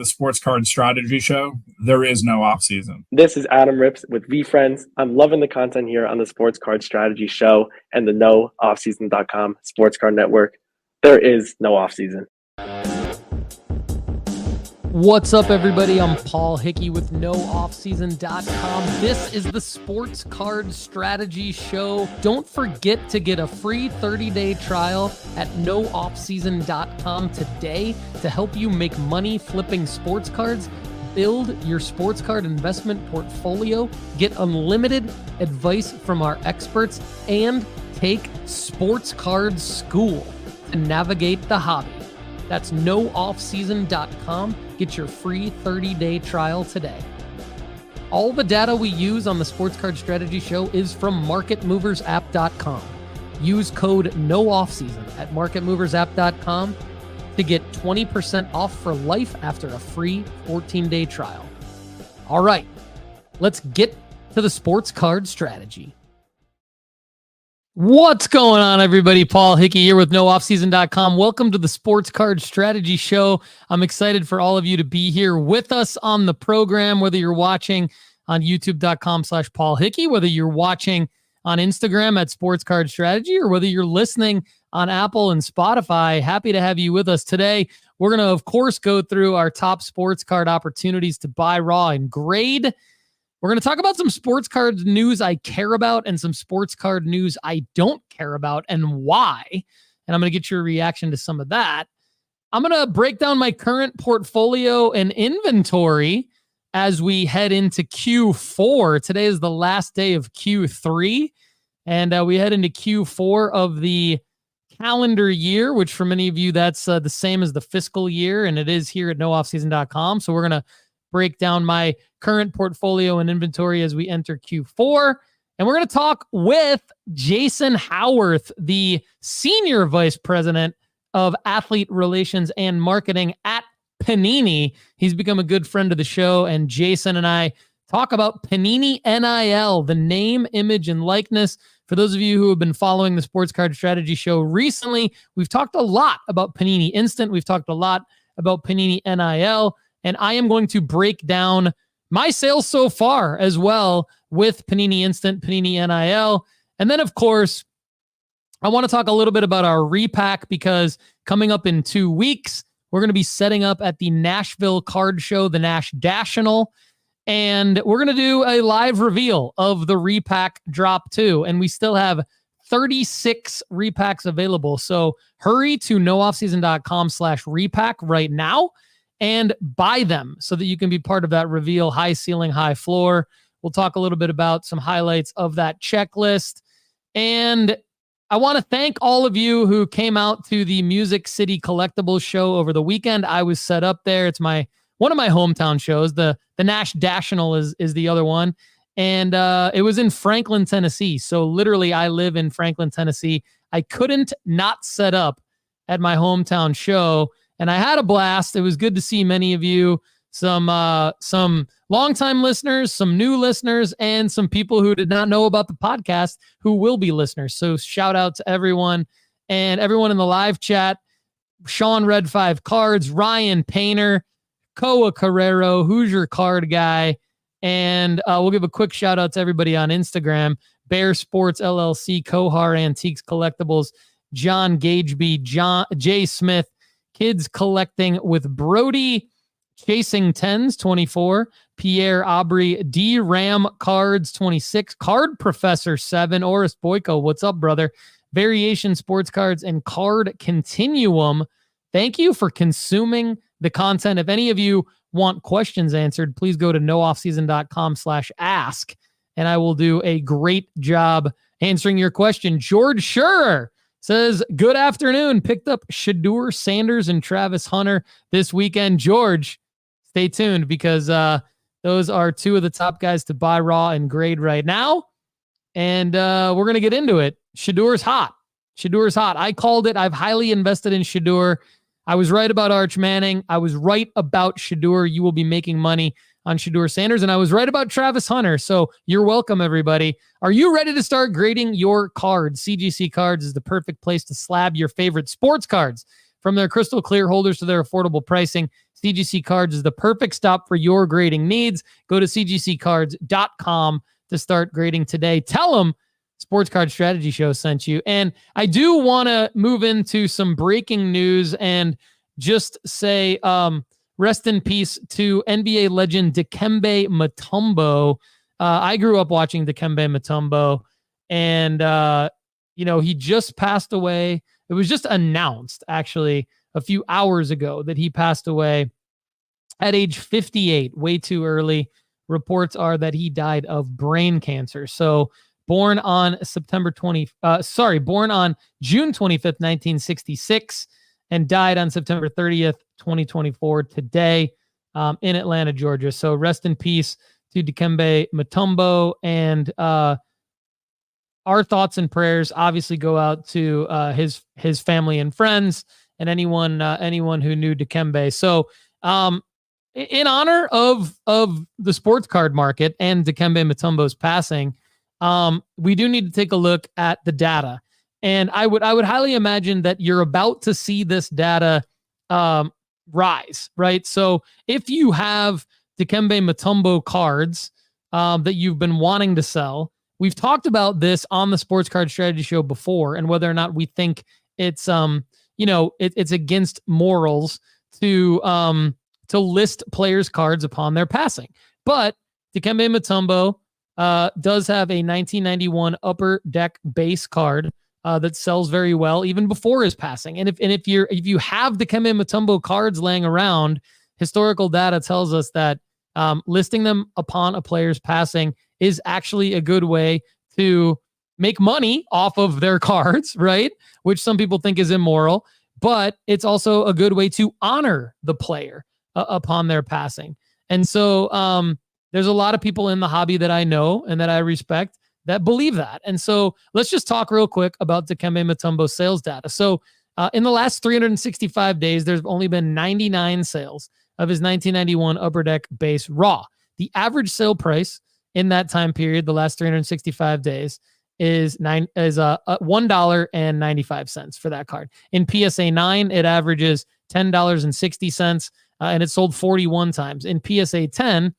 The Sports Card Strategy Show. There is no off season. This is Adam Rips with VFriends. I'm loving the content here on the Sports Card Strategy Show and the NoOffSeason.com Sports Card Network. There is no off season. What's up, everybody? I'm Paul Hickey with NoOffSeason.com. This is the Sports Card Strategy Show. Don't forget to get a free 30-day trial at NoOffSeason.com today to help you make money flipping sports cards, build your sports card investment portfolio, get unlimited advice from our experts, and take sports card school to navigate the hobby. That's NoOffSeason.com. Get your free 30-day trial today. All the data we use on the Sports Card Strategy Show is from MarketMoversApp.com. Use code NOOFFSEason at MarketMoversApp.com to get 20% off for life after a free 14-day trial. All right, let's get to the Sports Card Strategy. What's going on, everybody? Paul Hickey here with NoOffSeason.com. Welcome to the Sports Card Strategy Show. I'm excited for all of you to be here with us on the program, whether you're watching on YouTube.com/Paul Hickey, whether you're watching on Instagram at Sports Card Strategy, or whether you're listening on Apple and Spotify. Happy to have you with us today. We're going to, of course, go through our top sports card opportunities to buy raw and grade. We're going to talk about some sports card news I care about and some sports card news I don't care about and why. And I'm going to get your reaction to some of that. I'm going to break down my current portfolio and inventory as we head into Q4. Today is the last day of Q3, and we head into Q4 of the calendar year, which for many of you, that's the same as the fiscal year, and it is here at NoOffSeason.com. So we're going to break down my current portfolio and inventory as we enter Q4. And we're going to talk with Jason Howarth, the Senior Vice President of Athlete Relations and Marketing at Panini. He's become a good friend of the show, and Jason and I talk about Panini NIL, the name, image, and likeness. For those of you who have been following the Sports Card Strategy Show recently, we've talked a lot about Panini Instant. We've talked a lot about Panini NIL. And I am going to break down my sales so far as well with Panini Instant, Panini NIL. And then, of course, I want to talk a little bit about our repack, because coming up in 2 weeks, we're going to be setting up at the Nashville Card Show, the Nash Dational. And we're going to do a live reveal of the repack drop too. And we still have 36 repacks available. So hurry to NoOffSeason.com/repack right now and buy them so that you can be part of that reveal. High ceiling, high floor. We'll talk a little bit about some highlights of that checklist. And I want to thank all of you who came out to the Music City Collectibles show over the weekend. I was set up there. It's one of my hometown shows. The Nash Dational is the other one. And it was in Franklin, Tennessee. So literally I live in Franklin, Tennessee. I couldn't not set up at my hometown show. And I had a blast. It was good to see many of you, some longtime listeners, some new listeners, and some people who did not know about the podcast who will be listeners. So shout out to everyone and everyone in the live chat. Sean Red 5 Cards, Ryan Painter, Koa Carrero, Hoosier Card Guy. And we'll give a quick shout out to everybody on Instagram. Bear Sports LLC, Kohar Antiques Collectibles, John Gageby, Jay Smith, Kids Collecting with Brody, Chasing Tens 24, Pierre Aubry, D Ram Cards 26, Card Professor 7, Oris Boyko, what's up, brother? Variation Sports Cards and Card Continuum. Thank you for consuming the content. If any of you want questions answered, please go to NoOffSeason.com/ask, and I will do a great job answering your question. George Schurer says, good afternoon. Picked up Shedeur Sanders and Travis Hunter this weekend. George, stay tuned, because those are two of the top guys to buy raw and grade right now. And we're going to get into it. Shedeur's hot. Shedeur's hot. I called it. I've highly invested in Shedeur. I was right about Arch Manning. I was right about Shedeur. You will be making money on Shedeur Sanders. And I was right about Travis Hunter. So you're welcome, everybody. Are you ready to start grading your cards? CGC Cards is the perfect place to slab your favorite sports cards. From their crystal clear holders to their affordable pricing, CGC Cards is the perfect stop for your grading needs. Go to cgccards.com to start grading today. Tell them Sports Card Strategy Show sent you. And I do want to move into some breaking news and just say rest in peace to NBA legend Dikembe Mutombo. I grew up watching Dikembe Mutombo, and he just passed away. It was just announced, actually, a few hours ago that he passed away at age 58, way too early. Reports are that he died of brain cancer. So born on born on June 25th, 1966, and died on September 30th, 2024, today, in Atlanta, Georgia. So rest in peace to Dikembe Mutombo, and our thoughts and prayers obviously go out to his family and friends, and anyone who knew Dikembe. So, in honor of the sports card market and Dikembe Mutombo's passing, we do need to take a look at the data, and I would highly imagine that you're about to see this data rise, right? So, if you have Dikembe Mutombo cards that you've been wanting to sell. We've talked about this on the Sports Card Strategy Show before, and whether or not we think it's it's against morals to list players' cards upon their passing. But Dikembe Mutombo does have a 1991 Upper Deck base card that sells very well even before his passing. And if you have Dikembe Mutombo cards laying around, historical data tells us that listing them upon a player's passing is actually a good way to make money off of their cards, right? Which some people think is immoral, but it's also a good way to honor the player upon their passing. And so there's a lot of people in the hobby that I know and that I respect that believe that. And so let's just talk real quick about Dikembe Mutombo's sales data. So in the last 365 days, there's only been 99 sales of his 1991 Upper Deck base raw. The average sale price in that time period, the last 365 days, is $1.95 for that card. In PSA 9, it averages $10.60, and it sold 41 times. In PSA 10,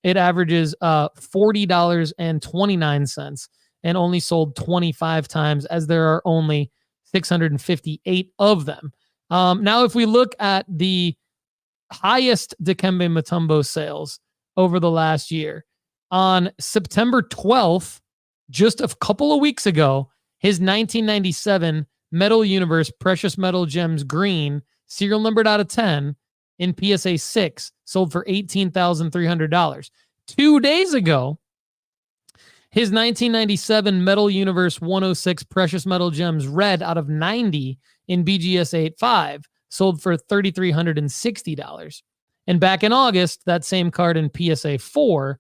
it averages $40.29 and only sold 25 times, as there are only 658 of them. Now, if we look at the highest Dikembe Mutombo sales over the last year, on September 12th, just a couple of weeks ago, his 1997 Metal Universe Precious Metal Gems Green, serial numbered out of 10, in PSA 6, sold for $18,300. 2 days ago, his 1997 Metal Universe 106 Precious Metal Gems Red out of 90 in BGS 8.5 sold for $3,360. And back in August, that same card in PSA 4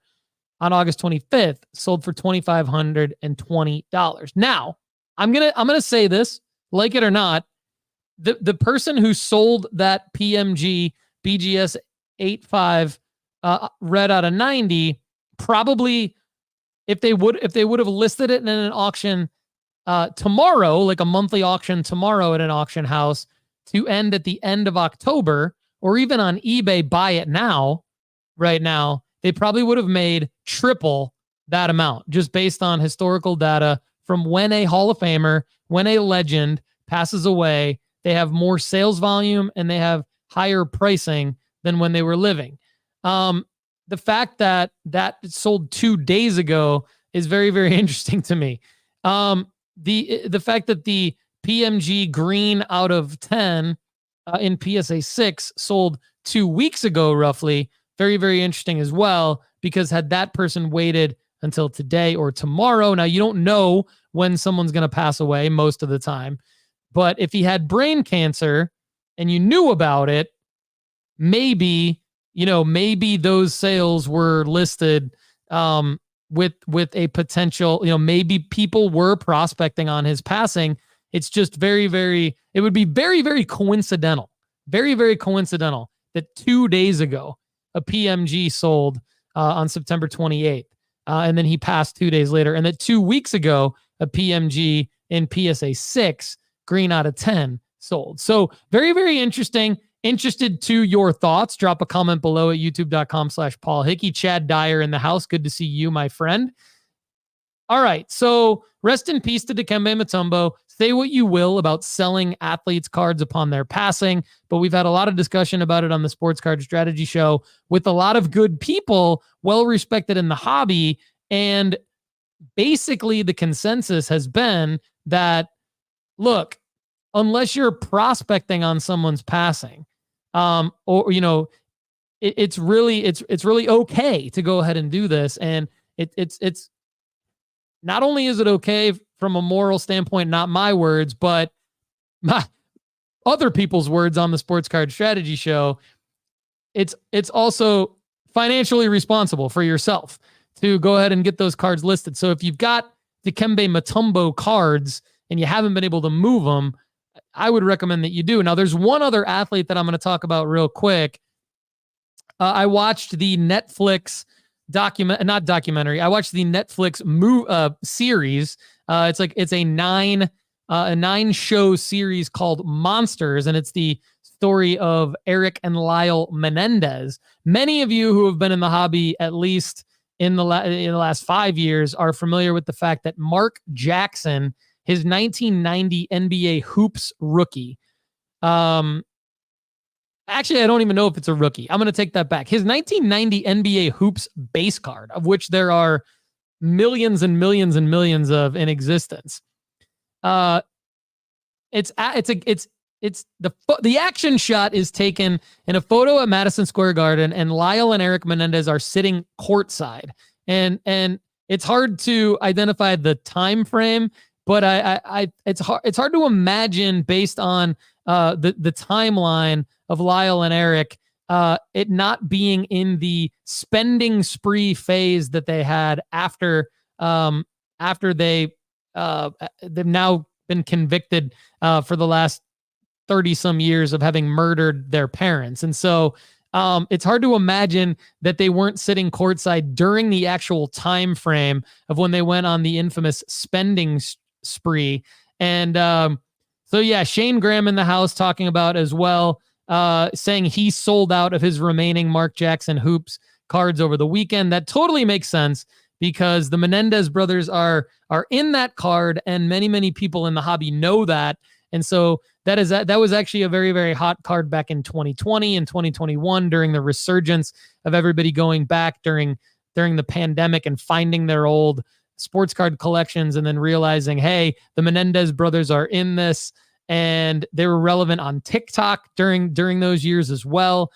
on August 25th sold for $2,520. Now, I'm gonna say this, like it or not, the person who sold that PMG BGS 8.5 red out of 90, probably if they would have listed it in an auction tomorrow, like a monthly auction tomorrow at an auction house to end at the end of October, or even on eBay, buy it now, right now, they probably would have made triple that amount just based on historical data from when a Hall of Famer, when a legend passes away. They have more sales volume and they have higher pricing than when they were living. The fact that sold 2 days ago is very, very interesting to me. The fact that the PMG green out of 10 in PSA 6 sold 2 weeks ago, roughly, very, very interesting as well, because had that person waited until today or tomorrow, now you don't know when someone's going to pass away most of the time, but if he had brain cancer and you knew about it, maybe those sales were listed with a potential, maybe people were prospecting on his passing. It's just it would be very, very coincidental, very, very coincidental that 2 days ago, a PMG sold on September 28th, and then he passed 2 days later, and that 2 weeks ago, a PMG in PSA 6, green out of 10, sold. So very, very interesting. Interested to your thoughts. Drop a comment below at youtube.com/Paul Hickey. Chad Dyer in the house. Good to see you, my friend. All right. So rest in peace to Dikembe Mutombo. Say what you will about selling athletes cards upon their passing, but we've had a lot of discussion about it on the Sports Card Strategy Show with a lot of good people, well respected in the hobby. And basically the consensus has been that, look, unless you're prospecting on someone's passing, it's really okay to go ahead and do this. And it's not only is it okay from a moral standpoint, not my words, but other people's words on the Sports Card Strategy Show, it's also financially responsible for yourself to go ahead and get those cards listed. So if you've got Dikembe Mutombo cards and you haven't been able to move them, I would recommend that you do. Now, there's one other athlete that I'm going to talk about real quick. I watched the Netflix I watched the Netflix series. It's a 9-show series called Monsters, and it's the story of Eric and Lyle Menendez. Many of you who have been in the hobby at least in the last 5 years are familiar with the fact that Mark Jackson, his 1990 NBA Hoops rookie. Actually, I don't even know if it's a rookie. I'm going to take that back. His 1990 NBA Hoops base card, of which there are millions and millions and millions of in existence. The action shot is taken in a photo at Madison Square Garden, and Lyle and Eric Menendez are sitting courtside. And it's hard to identify the time frame, but it's hard to imagine based on the timeline of Lyle and Eric, it not being in the spending spree phase that they had after they've now been convicted for the last 30 some years of having murdered their parents. And so it's hard to imagine that they weren't sitting courtside during the actual time frame of when they went on the infamous spending spree. And so yeah, Shane Graham in the house talking about as well, saying he sold out of his remaining Mark Jackson Hoops cards over the weekend. That totally makes sense because the Menendez brothers are in that card, and many people in the hobby know that. And so that was actually a very, very hot card back in 2020 and 2021 during the resurgence of everybody going back during the pandemic and finding their old sports card collections and then realizing, hey, the Menendez brothers are in this. And they were relevant on TikTok during those years as well.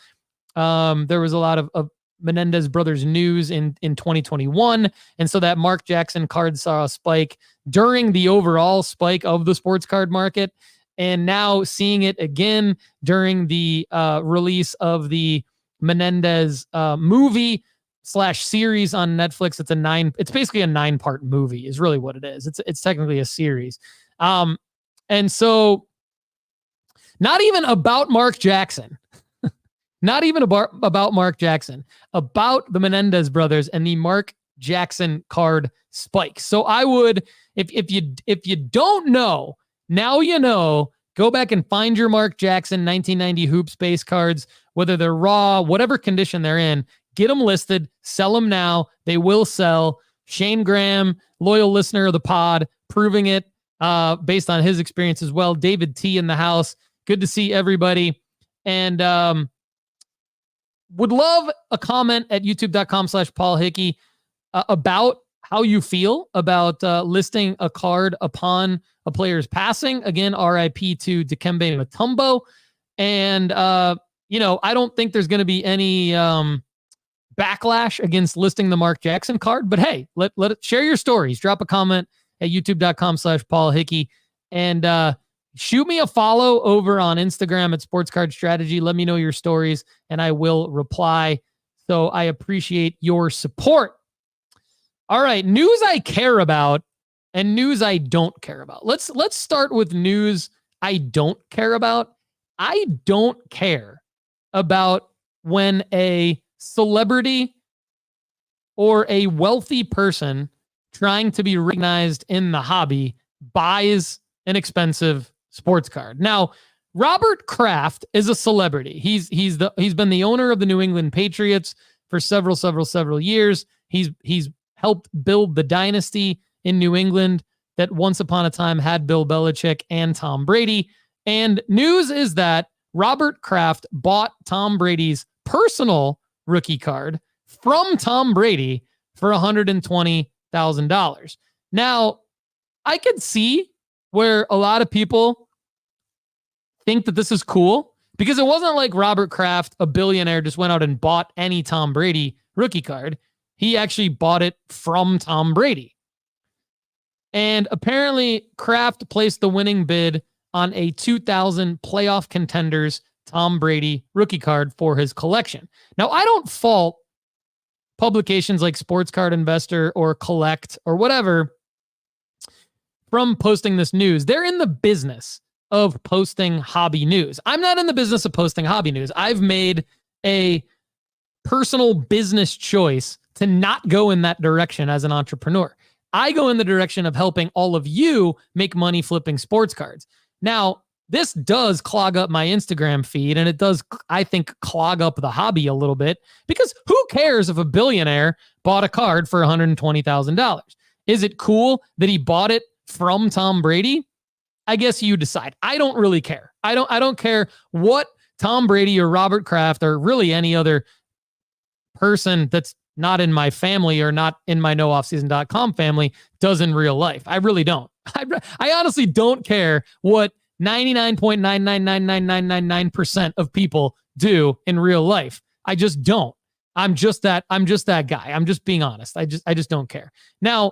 There was a lot of Menendez brothers news in 2021. And so that Mark Jackson card saw a spike during the overall spike of the sports card market. And now seeing it again during the release of the Menendez movie / series on Netflix. It's basically a 9-part movie is really what it is. It's technically a series. And so not even about Mark Jackson, not even about Mark Jackson, about the Menendez brothers and the Mark Jackson card spike. So I would, if you don't know, now you know, go back and find your Mark Jackson 1990 Hoops base cards, whether they're raw, whatever condition they're in, get them listed, sell them now. They will sell. Shane Graham, loyal listener of the pod, proving it. Based on his experience as well. David T in the house. Good to see everybody. And would love a comment at youtube.com/Paul Hickey about how you feel about listing a card upon a player's passing. Again, RIP to Dikembe Mutombo. And, I don't think there's going to be any backlash against listing the Mark Jackson card. But hey, let it share your stories. Drop a comment at youtube.com/Paul Hickey. And shoot me a follow over on Instagram at Sports Card Strategy. Let me know your stories and I will reply. So I appreciate your support. All right, news I care about and news I don't care about. Let's start with news I don't care about. I don't care about when a celebrity or a wealthy person trying to be recognized in the hobby buys an expensive sports card. Now, Robert Kraft is a celebrity. He's been the owner of the New England Patriots for several years. He's helped build the dynasty in New England that once upon a time had Bill Belichick and Tom Brady. And news is that Robert Kraft bought Tom Brady's personal rookie card from Tom Brady for $120,000. Now, I could see where a lot of people think that this is cool, because it wasn't like Robert Kraft, a billionaire, just went out and bought any Tom Brady rookie card. He actually bought it from Tom Brady. And apparently Kraft placed the winning bid on a 2000 playoff contenders Tom Brady rookie card for his collection. Now, I don't fault publications like Sports Card Investor or Collect or whatever from posting this news. They're in the business of posting hobby news. I'm not in the business of posting hobby news. I've made a personal business choice to not go in that direction as an entrepreneur. I go in the direction of helping all of you make money flipping sports cards. Now, this does clog up my Instagram feed, and it does, I think, clog up the hobby a little bit, because who cares if a billionaire bought a card for $120,000? Is it cool that he bought it from Tom Brady? I guess you decide. I don't really care. I don't care what Tom Brady or Robert Kraft or really any other person that's not in my family or not in my nooffseason.com family does in real life. I really don't. I honestly don't care what 99.9999999% of people do in real life. I just don't. I'm just that guy. I'm just being honest. I just don't care. Now,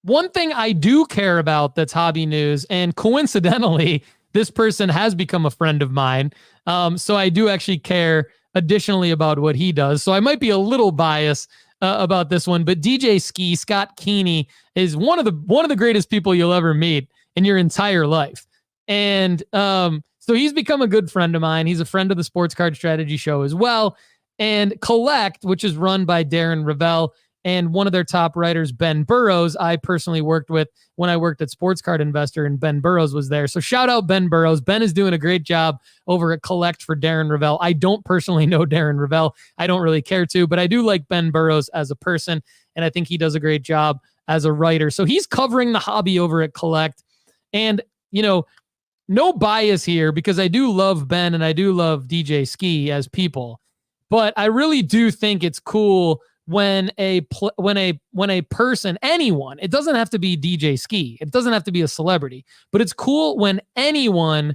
one thing I do care about that's hobby news, and coincidentally, this person has become a friend of mine. So I do actually care additionally about what he does. So I might be a little biased about this one, but DJ Ski, Scott Keeney, is one of the greatest people you'll ever meet in your entire life. And so he's become a good friend of mine. He's a friend of the Sports Card Strategy Show as well. And Collect, which is run by Darren Ravel, and one of their top writers, Ben Burrows, I personally worked with when I worked at Sports Card Investor, and Ben Burrows was there. So shout out Ben Burrows. Ben is doing a great job over at Collect for Darren Ravel. I don't personally know Darren Ravel. I don't really care to, but I do like Ben Burrows as a person, and I think he does a great job as a writer. So he's covering the hobby over at Collect. And, no bias here, because I do love Ben and I do love DJ Ski as people, but I really do think it's cool when a person, anyone, it doesn't have to be DJ Ski, it doesn't have to be a celebrity, but it's cool when anyone,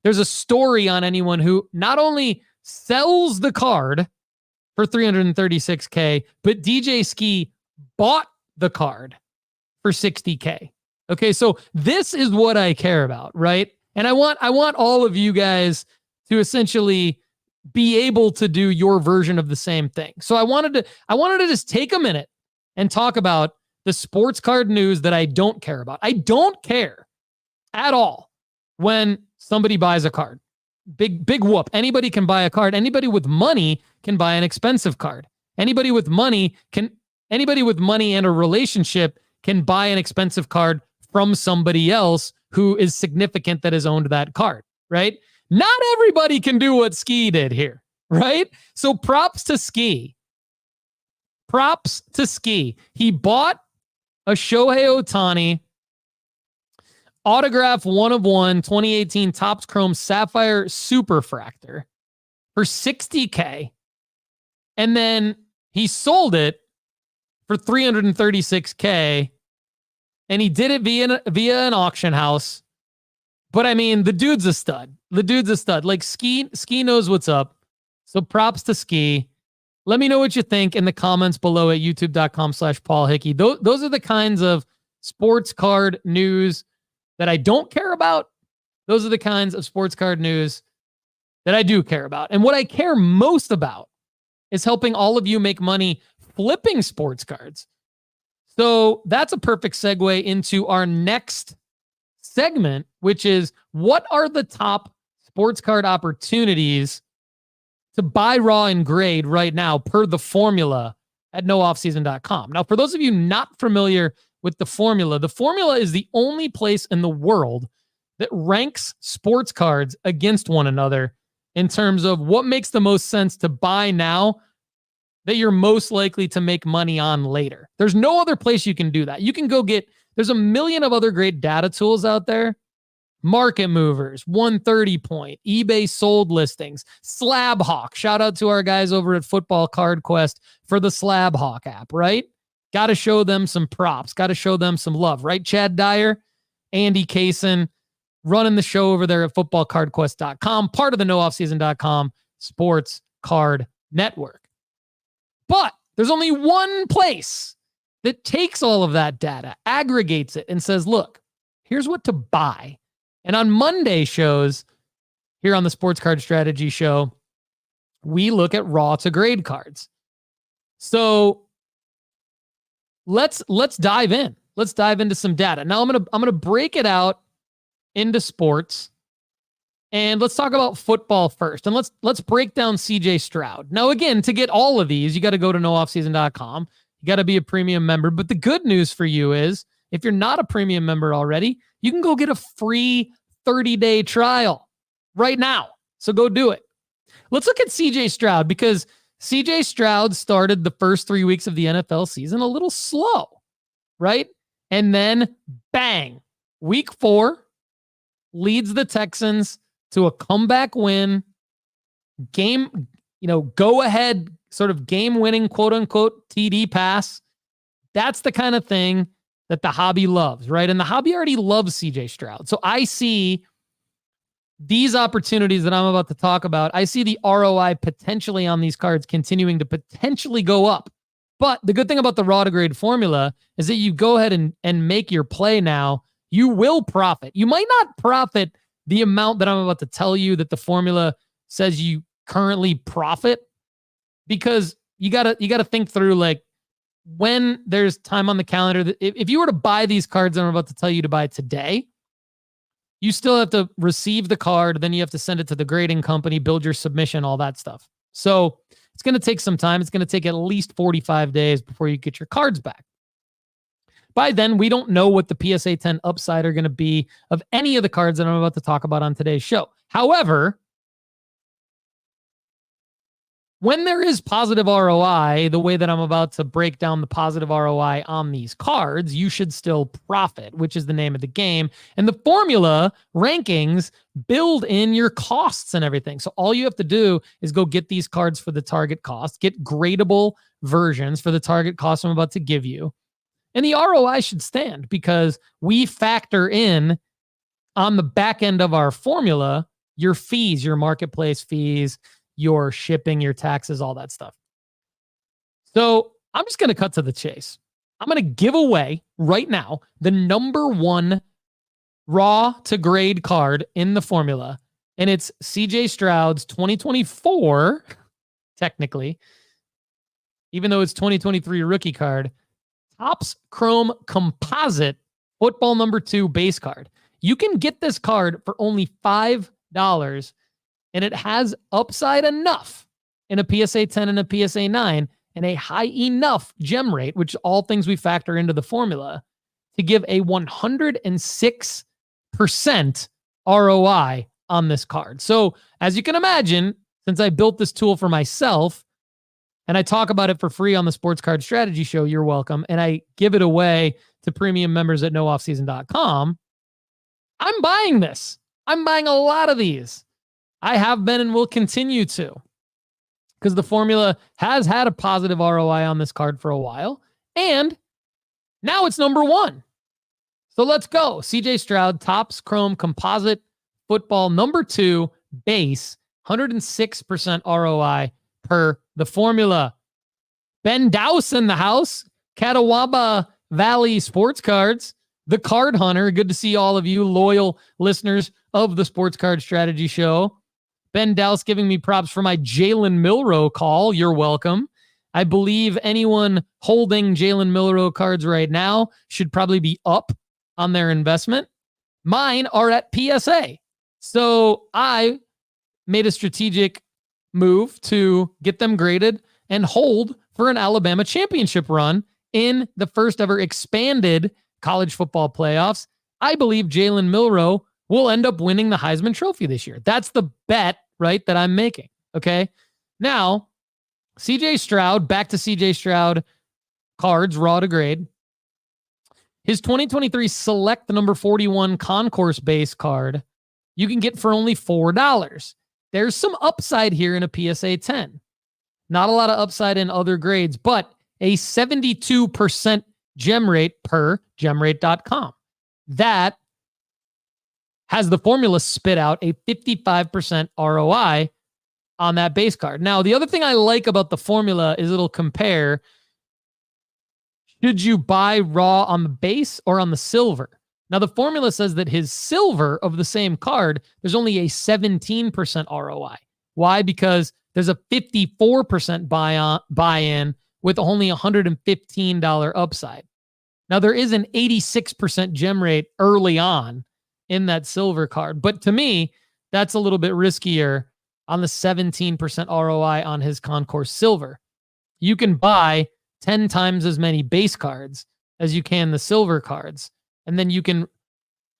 there's a story on anyone who not only sells the card for $336K, but DJ Ski bought the card for $60K. Okay, so this is what I care about, right? And I want all of you guys to essentially be able to do your version of the same thing. So I wanted to just take a minute and talk about the sports card news that I don't care about. I don't care at all when somebody buys a card. Big whoop. Anybody can buy a card. Anybody with money can buy an expensive card. Anybody with money and a relationship can buy an expensive card from somebody else who is significant that has owned that card, right? Not everybody can do what Ski did here, right? So props to Ski. Props to Ski. He bought a Shohei Ohtani autograph 1/1 2018 Topps Chrome Sapphire Superfractor for $60K. And then he sold it for $336K. And he did it via an auction house. But I mean, the dude's a stud. Like Ski knows what's up. So props to Ski. Let me know what you think in the comments below at youtube.com/Paul Hickey. Those are the kinds of sports card news that I don't care about. Those are the kinds of sports card news that I do care about. And what I care most about is helping all of you make money flipping sports cards. So that's a perfect segue into our next segment, which is what are the top sports card opportunities to buy raw and grade right now per the formula at nooffseason.com. Now, for those of you not familiar with the formula is the only place in the world that ranks sports cards against one another in terms of what makes the most sense to buy now that you're most likely to make money on later. There's no other place you can do that. You can go there's a million of other great data tools out there. Market Movers, 130 Point, eBay sold listings, Slab Hawk. Shout out to our guys over at Football Card Quest for the Slab Hawk app, right? Got to show them some props. Got to show them some love, right? Chad Dyer, Andy Kaysen, running the show over there at footballcardquest.com, part of the nooffseason.com sports card network. But there's only one place that takes all of that data, aggregates it, and says, look, here's what to buy. And on Monday shows here on the Sports Card Strategy Show, we look at raw to grade cards. So let's dive in. Let's dive into some data. Now I'm gonna break it out into sports, and let's talk about football first. And let's break down CJ Stroud. Now again, to get all of these, you got to go to nooffseason.com. You got to be a premium member. But the good news for you is, if you're not a premium member already, you can go get a free 30-day trial right now. So go do it. Let's look at CJ Stroud, because CJ Stroud started the first 3 weeks of the NFL season a little slow, right? And then bang, week 4 leads the Texans to a comeback win, go ahead, sort of game winning, quote unquote, TD pass. That's the kind of thing that the hobby loves, right? And the hobby already loves CJ Stroud. So I see these opportunities that I'm about to talk about. I see the ROI potentially on these cards continuing to potentially go up. But the good thing about the raw to grade formula is that you go ahead and make your play now. You will profit. You might not profit the amount that I'm about to tell you that the formula says you currently profit, because you gotta think through, like, when there's time on the calendar. If you were to buy these cards that I'm about to tell you to buy today, you still have to receive the card, then you have to send it to the grading company, build your submission, all that stuff. So it's going to take some time. It's going to take at least 45 days before you get your cards back. By then, we don't know what the PSA 10 upside are going to be of any of the cards that I'm about to talk about on today's show. However, when there is positive ROI, the way that I'm about to break down the positive ROI on these cards, you should still profit, which is the name of the game. And the formula rankings build in your costs and everything. So all you have to do is go get these cards for the target cost, get gradable versions for the target cost I'm about to give you. And the ROI should stand, because we factor in on the back end of our formula your fees, your marketplace fees, your shipping, your taxes, all that stuff. So I'm just going to cut to the chase. I'm going to give away right now the number one raw to grade card in the formula. And it's CJ Stroud's 2024, technically, even though it's 2023 rookie card, Topps Chrome Composite Football number 2 base card. You can get this card for only $5. And it has upside enough in a PSA 10 and a PSA 9 and a high enough gem rate, which all things we factor into the formula, to give a 106% ROI on this card. So as you can imagine, since I built this tool for myself and I talk about it for free on the Sports Card Strategy Show, you're welcome, and I give it away to premium members at nooffseason.com, I'm buying this. I'm buying a lot of these. I have been and will continue to, because the formula has had a positive ROI on this card for a while, and now it's number one. So let's go. CJ Stroud, Topps Chrome Composite Football number 2 base, 106% ROI per the formula. Ben Dowse in the house, Catawba Valley Sports Cards, the Card Hunter. Good to see all of you loyal listeners of the Sports Card Strategy Show. Ben Dowse giving me props for my Jalen Milroe call. You're welcome. I believe anyone holding Jalen Milroe cards right now should probably be up on their investment. Mine are at PSA. So I made a strategic move to get them graded and hold for an Alabama championship run in the first ever expanded college football playoffs. I believe Jalen Milroe will end up winning the Heisman Trophy this year. That's the bet, right, that I'm making. Okay. Now, CJ Stroud, back to CJ Stroud cards, raw to grade. His 2023 select number 41 concourse base card, you can get for only $4. There's some upside here in a PSA 10. Not a lot of upside in other grades, but a 72% gem rate per gemrate.com. That has the formula spit out a 55% ROI on that base card. Now, the other thing I like about the formula is it'll compare, should you buy raw on the base or on the silver? Now, the formula says that his silver of the same card, there's only a 17% ROI. Why? Because there's a 54% buy-in with only $115 upside. Now, there is an 86% gem rate early on in that silver card. But to me, that's a little bit riskier on the 17% ROI on his concourse silver. You can buy 10 times as many base cards as you can the silver cards. And then you can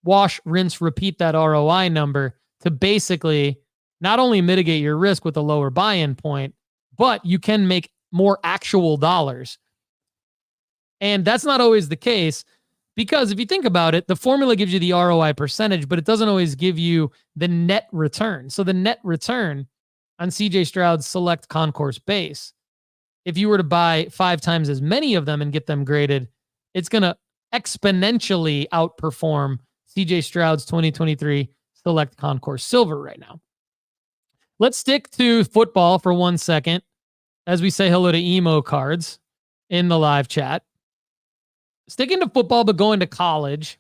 wash, rinse, repeat that ROI number to basically not only mitigate your risk with a lower buy-in point, but you can make more actual dollars. And that's not always the case, because if you think about it, the formula gives you the ROI percentage, but it doesn't always give you the net return. So the net return on CJ Stroud's select concourse base, if you were to buy 5 times as many of them and get them graded, it's going to exponentially outperform CJ Stroud's 2023 select concourse silver right now. Let's stick to football for 1 second as we say hello to emo cards in the live chat. Sticking to football, but going to college,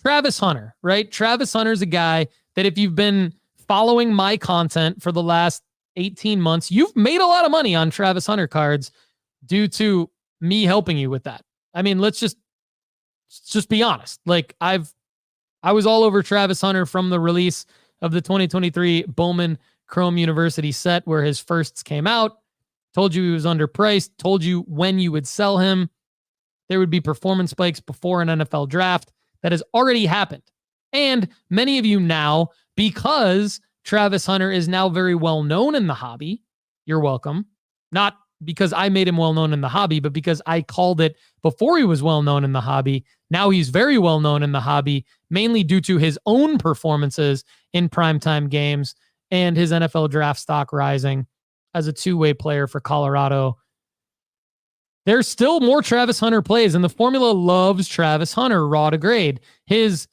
Travis Hunter, right? Travis Hunter is a guy that if you've been following my content for the last 18 months, you've made a lot of money on Travis Hunter cards due to me helping you with that. I mean, let's just be honest. Like I was all over Travis Hunter from the release of the 2023 Bowman Chrome University set where his firsts came out. Told you he was underpriced. Told you when you would sell him, there would be performance spikes before an NFL draft. That has already happened. And many of you now, because Travis Hunter is now very well known in the hobby, you're welcome. Not because I made him well known in the hobby, but because I called it before he was well known in the hobby. Now he's very well known in the hobby, mainly due to his own performances in primetime games and his NFL draft stock rising as a two-way player for Colorado. There's still more Travis Hunter plays, and the formula loves Travis Hunter raw to grade. His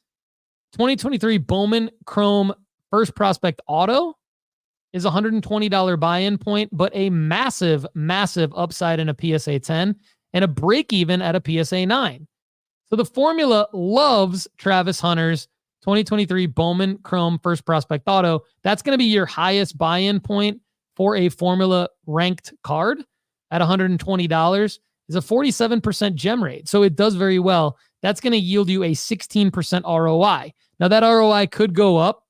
2023 Bowman Chrome first prospect auto is $120 buy-in point, but a massive, massive upside in a PSA 10 and a break even at a PSA 9. So the formula loves Travis Hunter's 2023 Bowman Chrome first prospect auto. That's going to be your highest buy-in point for a formula ranked card at $120 is a 47% gem rate. So it does very well. That's going to yield you a 16% ROI. Now that ROI could go up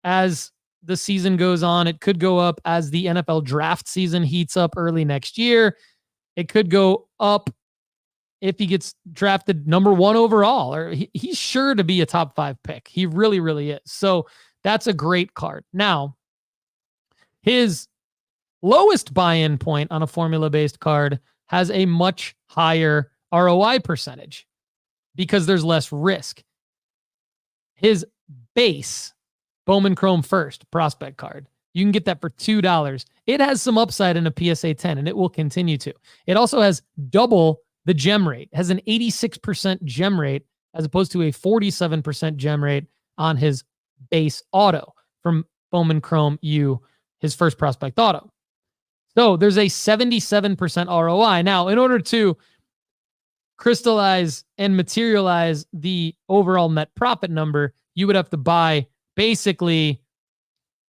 as the season goes on. It could go up as the NFL draft season heats up early next year. It could go up if he gets drafted number 1 overall, or he's sure to be a top 5 pick. He really, really is. So that's a great card. Now, his lowest buy-in point on a formula-based card has a much higher ROI percentage because there's less risk. His base Bowman Chrome first prospect card, you can get that for $2. It has some upside in a PSA 10, and it will continue to. It also has double the gem rate. It has an 86% gem rate as opposed to a 47% gem rate on his base auto from Bowman Chrome U, his first prospect auto. So there's a 77% ROI. Now, in order to crystallize and materialize the overall net profit number, you would have to buy basically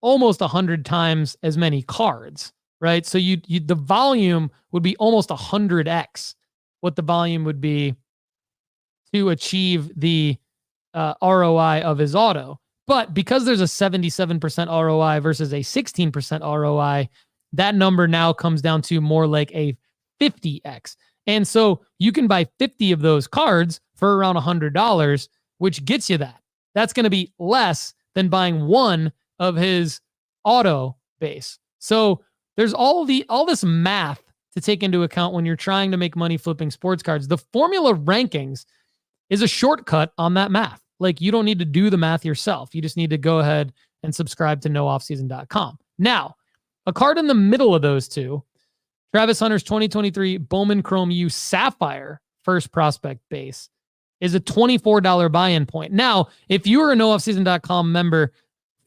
almost 100 times as many cards, right? So the volume would be almost 100x what the volume would be to achieve the ROI of his auto. But because there's a 77% ROI versus a 16% ROI, that number now comes down to more like a 50x. And so you can buy 50 of those cards for around $100, which gets you that. that's going to be less than buying one of his auto base. So there's all this math to take into account when you're trying to make money flipping sports cards. The formula rankings is a shortcut on that math. Like, you don't need to do the math yourself. You just need to go ahead and subscribe to nooffseason.com. Now, a card in the middle of those two, Travis Hunter's 2023 Bowman Chrome U Sapphire first prospect base, is a $24 buy-in point. Now, if you were a nooffseason.com member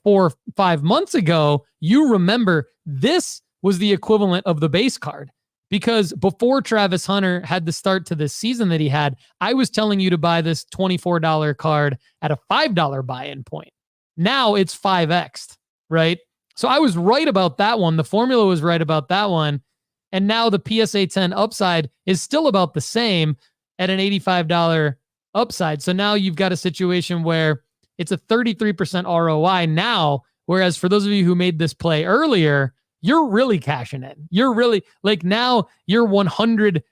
4-5 months ago, you remember this was the equivalent of the base card, because before Travis Hunter had the start to this season that he had, I was telling you to buy this $24 card at a $5 buy-in point. Now it's 5x'd, right? So I was right about that one. The formula was right about that one. And now the PSA 10 upside is still about the same at an $85 upside. So now you've got a situation where it's a 33% ROI now, whereas for those of you who made this play earlier, you're really cashing in. You're really, like, now your 100%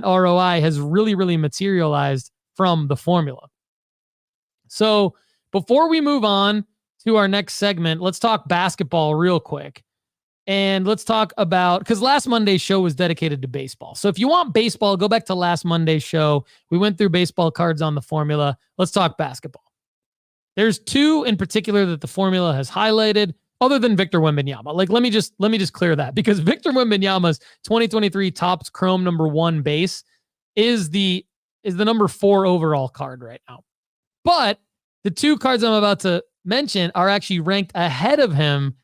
ROI has really, really materialized from the formula. So before we move on to our next segment, let's talk basketball real quick. And let's talk about, because last Monday's show was dedicated to baseball. So if you want baseball, go back to last Monday's show. We went through baseball cards on the formula. Let's talk basketball. There's two in particular that the formula has highlighted, other than Victor Wembanyama. Like, let me just clear that, because Victor Wembanyama's 2023 Topps Chrome #1 base is the number 4 overall card right now. But the two cards I'm about to mention are actually ranked ahead of him.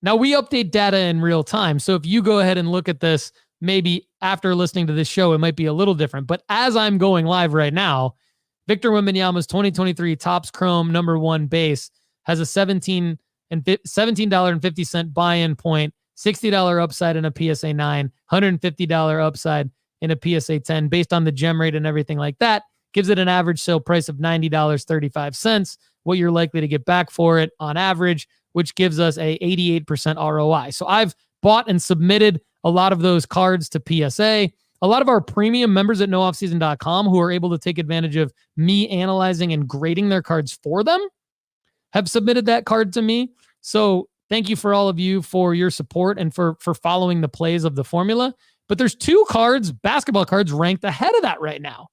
Now, we update data in real time, so if you go ahead and look at this, maybe after listening to this show, it might be a little different. But as I'm going live right now, Victor Wembanyama's 2023 Topps Chrome #1 base has a $17.50 buy-in point, $60 upside in a PSA 9, $150 upside in a PSA 10, based on the gem rate and everything like that. Gives it an average sale price of $90.35, what you're likely to get back for it on average, which gives us a 88% ROI. So I've bought and submitted a lot of those cards to PSA. A lot of our premium members at nooffseason.com who are able to take advantage of me analyzing and grading their cards for them have submitted that card to me. So thank you for all of you for your support and for following the plays of the formula. But there's two cards, basketball cards, ranked ahead of that right now.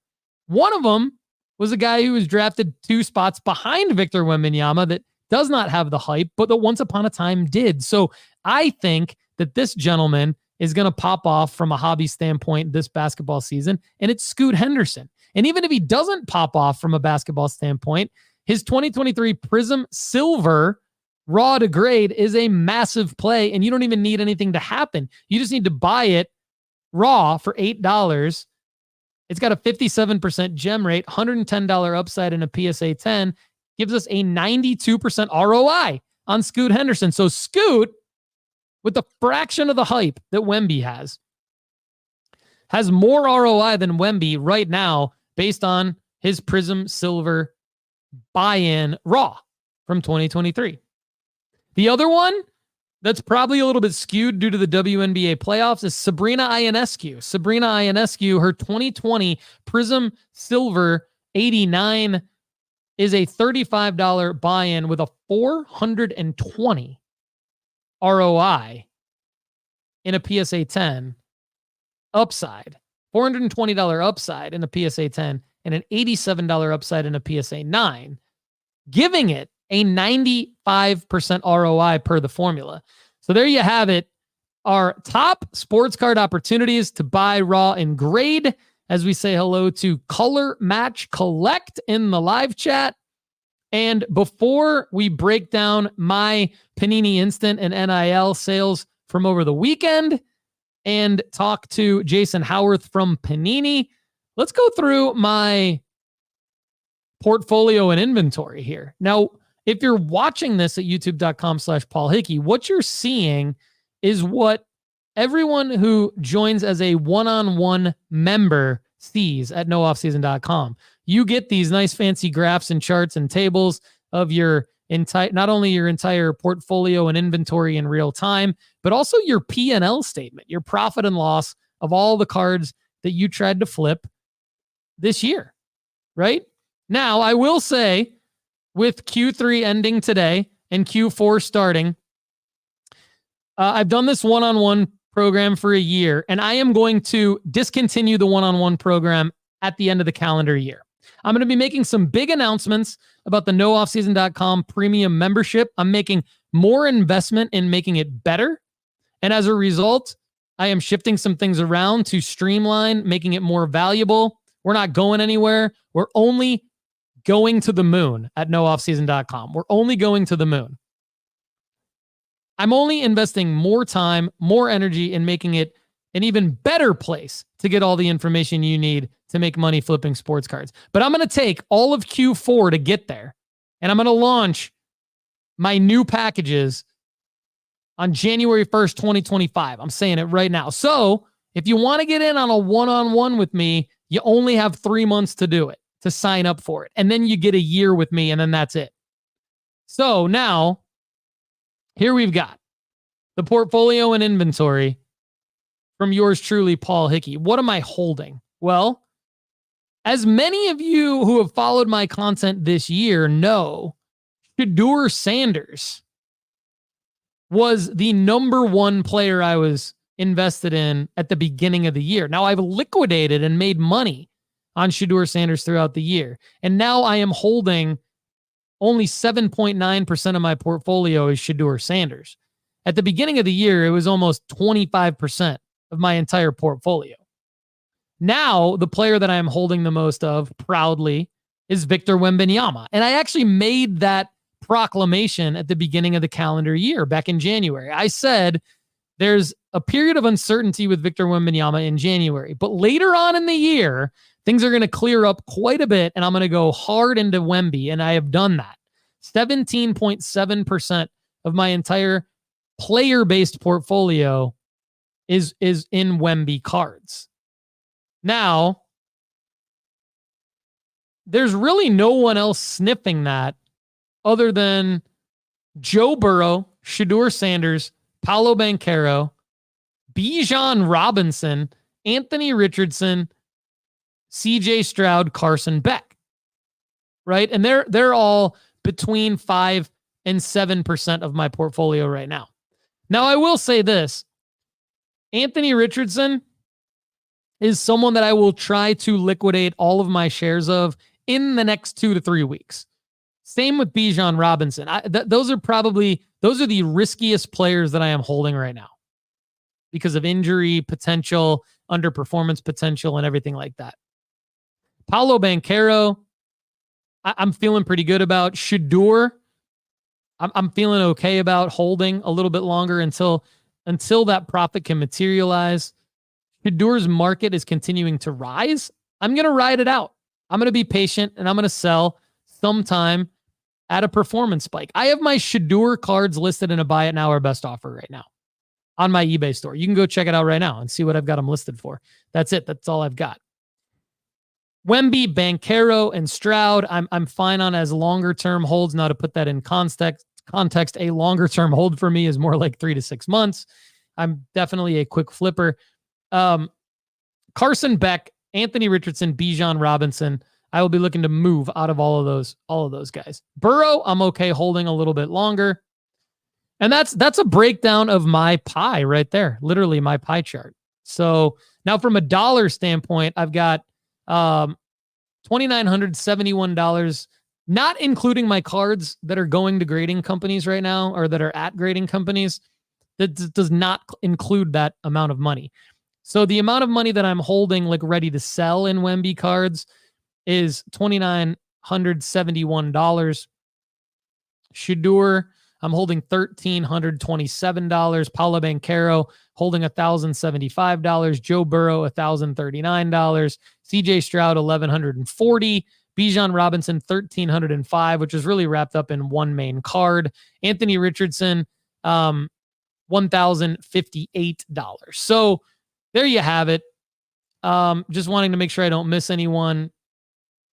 One of them was a guy who was drafted 2 spots behind Victor Wembanyama that does not have the hype, but that once upon a time did. So I think that this gentleman is going to pop off from a hobby standpoint this basketball season, and it's Scoot Henderson. And even if he doesn't pop off from a basketball standpoint, his 2023 Prism Silver raw to grade is a massive play, and you don't even need anything to happen. You just need to buy it raw for $8. It's got a 57% gem rate, $110 upside in a PSA 10, gives us a 92% ROI on Scoot Henderson. So Scoot, with a fraction of the hype that Wemby has more ROI than Wemby right now based on his Prism Silver buy-in raw from 2023. The other one that's probably a little bit skewed due to the WNBA playoffs is Sabrina Ionescu. Sabrina Ionescu, her 2020 Prism Silver 89 is a $35 buy-in with a 420 ROI in a PSA 10 upside. $420 upside in a PSA 10 and an $87 upside in a PSA 9, giving it a 95% ROI per the formula. So there you have it. Our top sports card opportunities to buy raw and grade, as we say hello to Color Match Collect in the live chat. And before we break down my Panini Instant and NIL sales from over the weekend and talk to Jason Howarth from Panini, let's go through my portfolio and inventory here. Now, if you're watching this at youtube.com/Paul Hickey, what you're seeing is what everyone who joins as a one-on-one member sees at nooffseason.com. You get these nice fancy graphs and charts and tables of your entire, not only your entire portfolio and inventory in real time, but also your P&L statement, your profit and loss of all the cards that you tried to flip this year, right? Now, I will say with Q3 ending today and Q4 starting, I've done this one-on-one program for a year, and I am going to discontinue the one-on-one program at the end of the calendar year. I'm going to be making some big announcements about the nooffseason.com premium membership. I'm making more investment in making it better. And as a result, I am shifting some things around to streamline, making it more valuable. We're not going anywhere. We're only going to the moon at nooffseason.com. We're only going to the moon. I'm only investing more time, more energy in making it an even better place to get all the information you need to make money flipping sports cards. But I'm going to take all of Q4 to get there, and I'm going to launch my new packages on January 1st, 2025. I'm saying it right now. So if you want to get in on a one-on-one with me, you only have 3 months to do it, to sign up for it. And then you get a year with me, and then that's it. So now, here we've got the portfolio and inventory from yours truly, Paul Hickey. What am I holding? Well, as many of you who have followed my content this year know, Shedeur Sanders was the number one player I was invested in at the beginning of the year. Now I've liquidated and made money on Shedeur Sanders throughout the year. And now I am holding only 7.9% of my portfolio is Shedeur Sanders. At the beginning of the year, it was almost 25% of my entire portfolio. Now, the player that I'm holding the most of proudly is Victor Wembanyama. And I actually made that proclamation at the beginning of the calendar year back in January. I said there's a period of uncertainty with Victor Wembanyama in January, but later on in the year, things are going to clear up quite a bit, and I'm going to go hard into Wemby, and I have done that. 17.7% of my entire player-based portfolio is in Wemby cards. Now, there's really no one else sniffing that other than Joe Burrow, Shedeur Sanders, Paolo Banchero, Bijan Robinson, Anthony Richardson, CJ Stroud, Carson Beck, right? And they're all between 5 and 7% of my portfolio right now. Now, I will say this. Anthony Richardson is someone that I will try to liquidate all of my shares of in the next 2 to 3 weeks. Same with Bijan Robinson. Those are the riskiest players that I am holding right now because of injury potential, underperformance potential, and everything like that. Paolo Banchero, I'm feeling pretty good about. Shedeur, I'm feeling okay about holding a little bit longer until that profit can materialize. Shedeur's market is continuing to rise. I'm going to ride it out. I'm going to be patient, and I'm going to sell sometime at a performance spike. I have my Shedeur cards listed in a buy it now or best offer right now on my eBay store. You can go check it out right now and see what I've got them listed for. That's it. That's all I've got. Wemby, Banchero, and Stroud, I'm fine on as longer-term holds. Now, to put that in context, a longer-term hold for me is more like 3 to 6 months. I'm definitely a quick flipper. Carson Beck, Anthony Richardson, Bijan Robinson, I will be looking to move out of all of those guys. Burrow, I'm okay holding a little bit longer. And that's a breakdown of my pie right there, literally my pie chart. So now from a dollar standpoint, I've got $2,971, not including my cards that are going to grading companies right now or that are at grading companies. That does not include that amount of money. So the amount of money that I'm holding, like ready to sell in Wemby cards, is $2,971. Shedeur, I'm holding $1,327. Paolo Banchero holding $1,075. Joe Burrow, $1,039. CJ Stroud, $1,140. Bijan Robinson, $1,305, which is really wrapped up in one main card. Anthony Richardson, $1,058. So there you have it. Just wanting to make sure I don't miss anyone.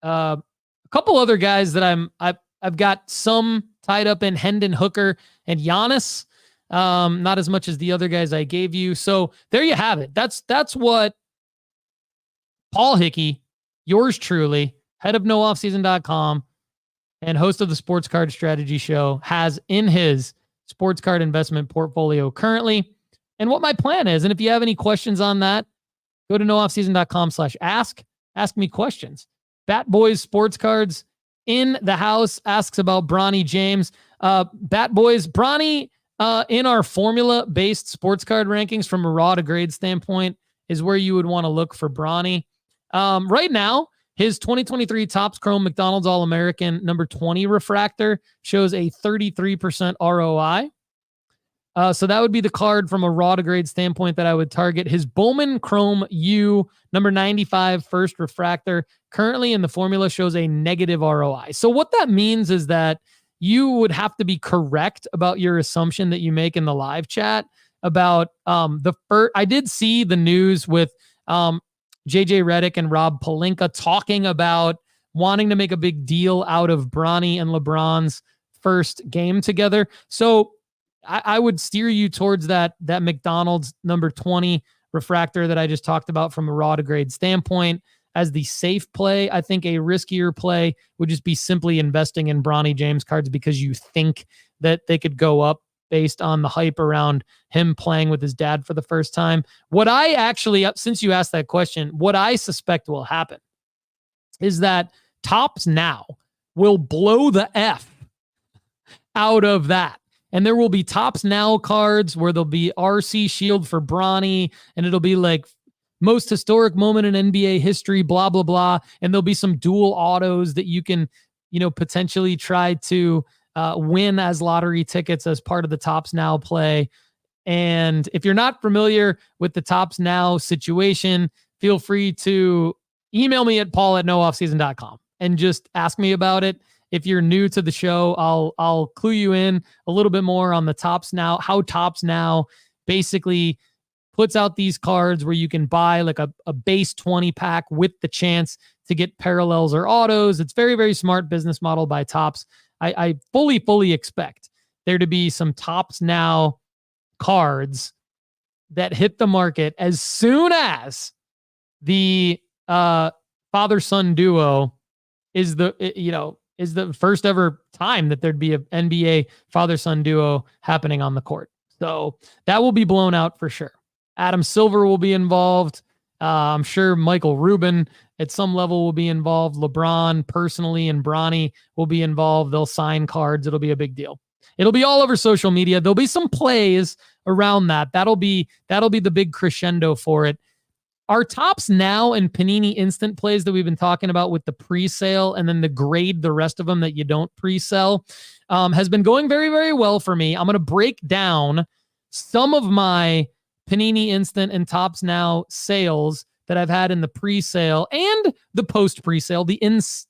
A couple other guys that I've got some tied up in: Hendon Hooker and Giannis. Not as much as the other guys I gave you. So there you have it. That's what Paul Hickey, yours truly, head of nooffseason.com, and host of the Sports Card Strategy Show, has in his sports card investment portfolio currently, and what my plan is. And if you have any questions on that, go to nooffseason.com/ask. Ask me questions. Bat Boys Sports Cards in the house asks about Bronny James. Bat Boys, Bronny, in our formula-based sports card rankings from a raw to grade standpoint is where you would want to look for Bronny. Right now, his 2023 Topps Chrome McDonald's All-American number 20 refractor shows a 33% ROI. So that would be the card from a raw to grade standpoint that I would target. His Bowman Chrome U number 95 first refractor currently in the formula shows a negative ROI. So what that means is that you would have to be correct about your assumption that you make in the live chat about the first. I did see the news with JJ Redick and Rob Pelinka talking about wanting to make a big deal out of Bronny and LeBron's first game together. So I would steer you towards that McDonald's number 20 refractor that I just talked about from a raw to grade standpoint as the safe play. I think a riskier play would just be simply investing in Bronny James cards because you think that they could go up based on the hype around him playing with his dad for the first time. What I actually, since you asked that question, what I suspect will happen is that Topps Now will blow the F out of that. And there will be Topps Now cards where there'll be RC Shield for Bronny, and it'll be like most historic moment in NBA history, blah, blah, blah. And there'll be some dual autos that you can, potentially try to win as lottery tickets as part of the Topps Now play. And if you're not familiar with the Topps Now situation, feel free to email me at paul@nooffseason.com and just ask me about it. If you're new to the show, I'll clue you in a little bit more on the Topps Now, how Topps Now basically puts out these cards where you can buy like a base 20 pack with the chance to get parallels or autos. It's very, very smart business model by Topps. I fully expect there to be some Topps Now cards that hit the market as soon as the father-son duo is the first ever time that there'd be an NBA father-son duo happening on the court. So that will be blown out for sure. Adam Silver will be involved. I'm sure Michael Rubin at some level will be involved. LeBron personally and Bronny will be involved. They'll sign cards. It'll be a big deal. It'll be all over social media. There'll be some plays around that. That'll be the big crescendo for it. Our Topps Now and Panini Instant plays that we've been talking about with the pre-sale and then the grade the rest of them that you don't pre-sell has been going very, very well for me. I'm going to break down some of my Panini Instant and Topps Now sales that I've had in the pre-sale and the post-pre-sale, the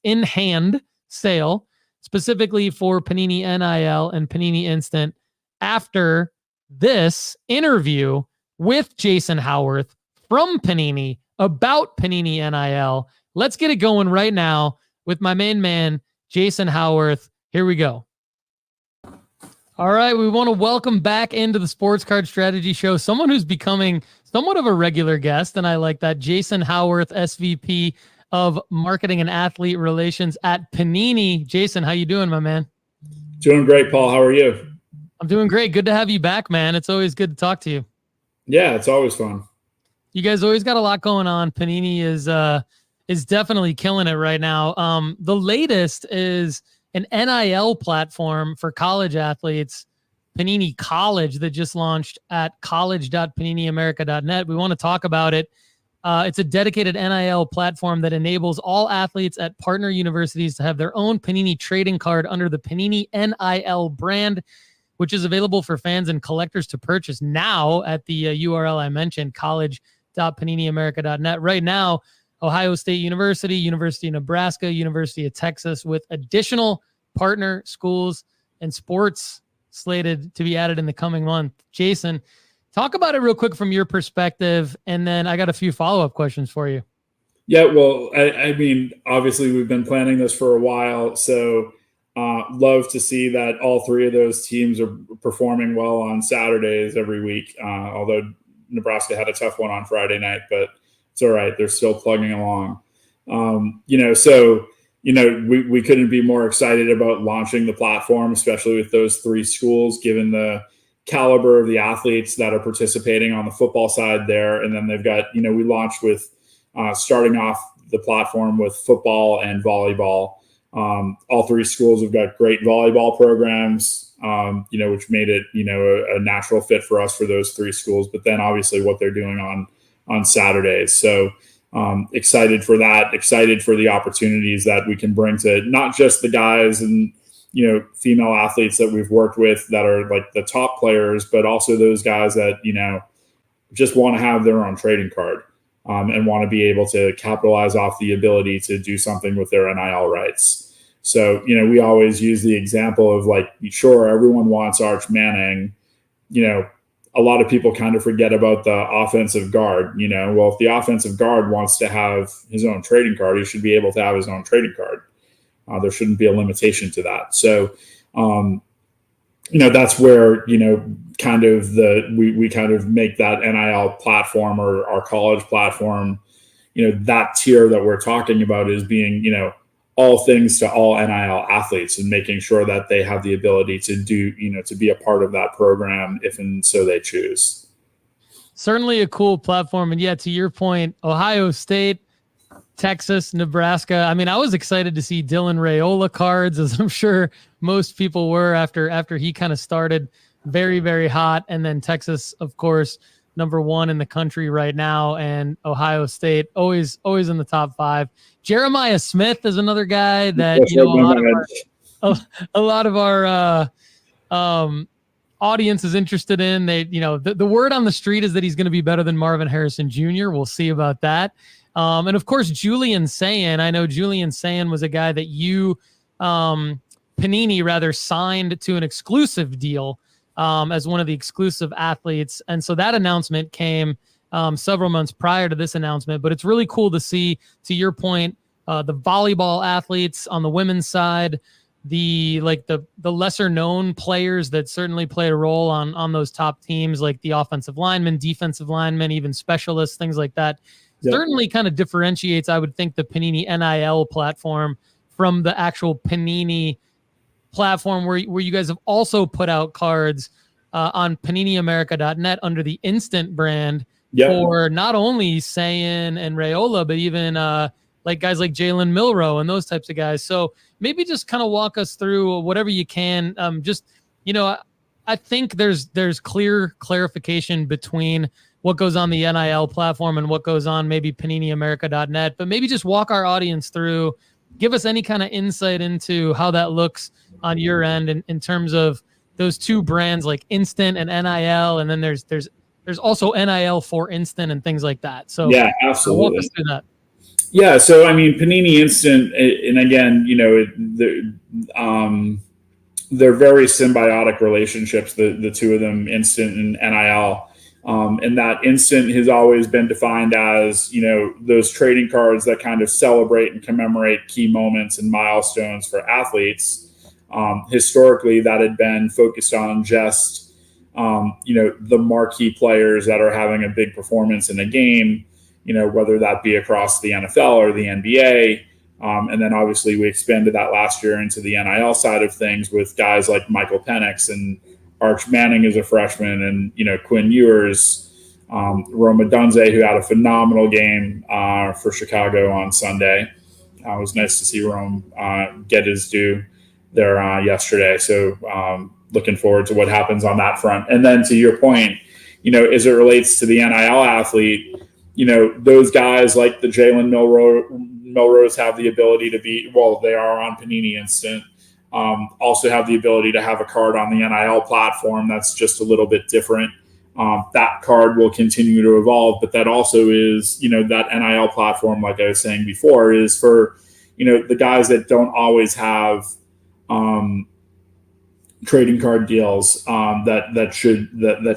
in-hand sale, specifically for Panini NIL and Panini Instant after this interview with Jason Howarth from Panini about Panini NIL. Let's get it going right now with my main man, Jason Howarth. Here we go. All right, we want to welcome back into the Sports Card Strategy Show someone who's becoming somewhat of a regular guest, and I like that. Jason Howarth, SVP of Marketing and Athlete Relations at Panini. Jason, how you doing, my man? Doing great, Paul. How are you? I'm doing great. Good to have you back, man. It's always good to talk to you. Yeah, it's always fun. You guys always got a lot going on. Panini is definitely killing it right now. The latest is an NIL platform for college athletes, Panini College, that just launched at college.paniniamerica.net. We want to talk about it. It's a dedicated NIL platform that enables all athletes at partner universities to have their own Panini trading card under the Panini NIL brand, which is available for fans and collectors to purchase now at the URL I mentioned, college.paniniamerica.net. Right now, Ohio State University, University of Nebraska, University of Texas, with additional partner schools and sports slated to be added in the coming month. Jason, talk about it real quick from your perspective, and then I got a few follow-up questions for you. Yeah, well, I mean, obviously we've been planning this for a while, so love to see that all three of those teams are performing well on Saturdays every week, although Nebraska had a tough one on Friday night, but it's all right. They're still plugging along. So we couldn't be more excited about launching the platform, especially with those 3 schools, given the caliber of the athletes that are participating on the football side there. And then they've got, we launched with starting off the platform with football and volleyball. All 3 schools have got great volleyball programs, which made it, a natural fit for us for those 3 schools. But then obviously what they're doing on Saturdays. So excited for that, excited for the opportunities that we can bring to not just the guys and, female athletes that we've worked with that are like the top players, but also those guys that, just want to have their own trading card and want to be able to capitalize off the ability to do something with their NIL rights. So, we always use the example of like, sure, everyone wants Arch Manning, a lot of people kind of forget about the offensive guard, well, if the offensive guard wants to have his own trading card, he should be able to have his own trading card. There shouldn't be a limitation to that. So, that's where, kind of we kind of make that NIL platform or our college platform, that tier that we're talking about is being, all things to all NIL athletes and making sure that they have the ability to do, to be a part of that program if and so they choose. Certainly a cool platform. And yeah, to your point, Ohio State, Texas, Nebraska. I mean, I was excited to see Dylan Raiola cards, as I'm sure most people were after he kind of started very, very hot. And then Texas, of course, number 1 in the country right now, and Ohio State always in the top 5. Jeremiah Smith is another guy that a lot of our audience is interested in. They, the word on the street is that he's going to be better than Marvin Harrison Jr. We'll see about that. And of course, Julian Sayin. I know Julian Sayin was a guy that you, Panini rather, signed to an exclusive deal as one of the exclusive athletes. And so that announcement came several months prior to this announcement. But it's really cool to see, to your point, the volleyball athletes on the women's side, the lesser known players that certainly played a role on those top teams, like the offensive linemen, defensive linemen, even specialists, things like that. Yep. Certainly kind of differentiates, I would think, the Panini NIL platform from the actual Panini platform where you guys have also put out cards on PaniniAmerica.net under the Instant brand. Yep. For not only Sayin and Raiola, but even like guys like Jalen Milroe and those types of guys. So maybe just kind of walk us through whatever you can. I think there's clear clarification between what goes on the NIL platform and what goes on maybe PaniniAmerica.net, but maybe just walk our audience through, give us any kind of insight into how that looks on your end in terms of those 2 brands like Instant and NIL. And then there's also NIL for Instant and things like that. So yeah, absolutely. Walk us through that. Yeah. So, I mean, Panini Instant, and again, they're very symbiotic relationships, the 2 of them, Instant and NIL. And that Instant has always been defined as, those trading cards that kind of celebrate and commemorate key moments and milestones for athletes. Historically, that had been focused on just, the marquee players that are having a big performance in a game, whether that be across the NFL or the NBA. And then obviously we expanded that last year into the NIL side of things with guys like Michael Penix and Arch Manning as a freshman, and Quinn Ewers, Rome Odunze, who had a phenomenal game for Chicago on Sunday. It was nice to see Rome get his due there yesterday. So looking forward to what happens on that front. And then to your point, as it relates to the NIL athlete, those guys like the Jalen Milroes have the ability to be, well, they are on Panini Instant. Also have the ability to have a card on the NIL platform that's just a little bit different. That card will continue to evolve, but that also is, that NIL platform, like I was saying before, is for, the guys that don't always have trading card deals that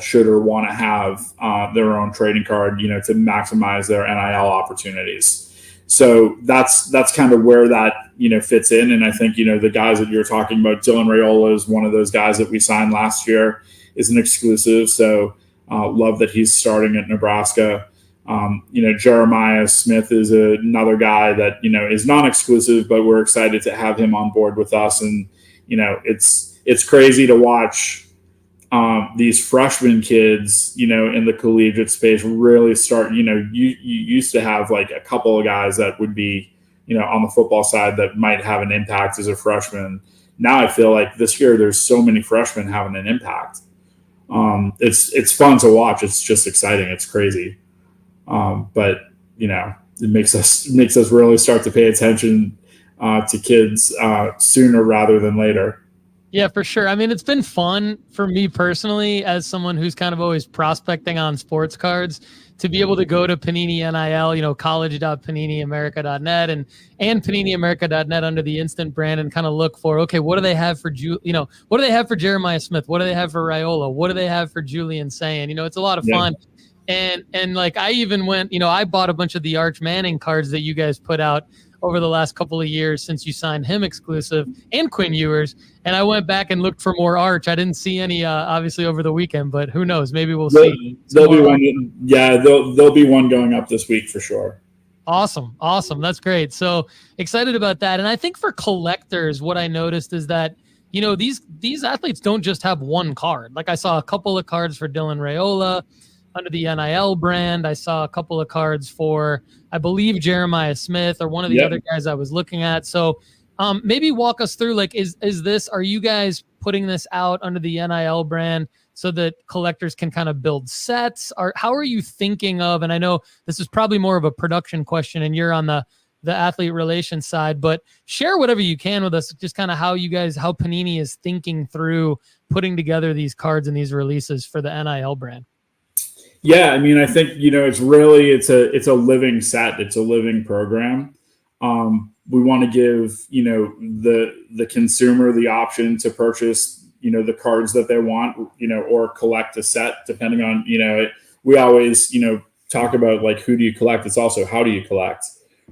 should or want to have their own trading card, to maximize their NIL opportunities. So that's kind of where that, fits in. And I think, the guys that you're talking about, Dylan Raiola is one of those guys that we signed last year, is an exclusive. So love that he's starting at Nebraska. Jeremiah Smith is another guy that, is non-exclusive, but we're excited to have him on board with us. And, it's crazy to watch these freshman kids, in the collegiate space really start, you used to have like a couple of guys that would be, on the football side that might have an impact as a freshman. Now I feel like this year there's so many freshmen having an impact. It's fun to watch. It's just exciting. It's crazy. But it makes us really start to pay attention to kids sooner rather than later. Yeah, for sure. I mean, it's been fun for me personally as someone who's kind of always prospecting on sports cards to be able to go to Panini NIL, college.paniniamerica.net and paniniamerica.net under the Instant brand and kind of look for, okay, what do they have for, what do they have for Jeremiah Smith? What do they have for Raiola? What do they have for Julian Sayin? It's a lot of fun. And like I even went, I bought a bunch of the Arch Manning cards that you guys put out over the last couple of years since you signed him exclusive, and Quinn Ewers. And I went back and looked for more Arch. I didn't see any, obviously, over the weekend, but who knows? Maybe we'll see. There'll be one. Yeah, there'll be one going up this week for sure. Awesome. That's great. So excited about that. And I think for collectors, what I noticed is that, these athletes don't just have one card. Like I saw a couple of cards for Dylan Raiola under the NIL brand. I saw a couple of cards for, I believe, Jeremiah Smith or one of the other guys I was looking at. So maybe walk us through, like, are you guys putting this out under the NIL brand so that collectors can kind of build sets? Or how are you thinking of, and I know this is probably more of a production question and you're on the athlete relations side, but share whatever you can with us, just kind of how Panini is thinking through putting together these cards and these releases for the NIL brand. Yeah, I mean, I think, it's a living set. It's a living program. We want to give, the consumer the option to purchase, the cards that they want, or collect a set depending on, we always, talk about like, who do you collect? It's also, how do you collect,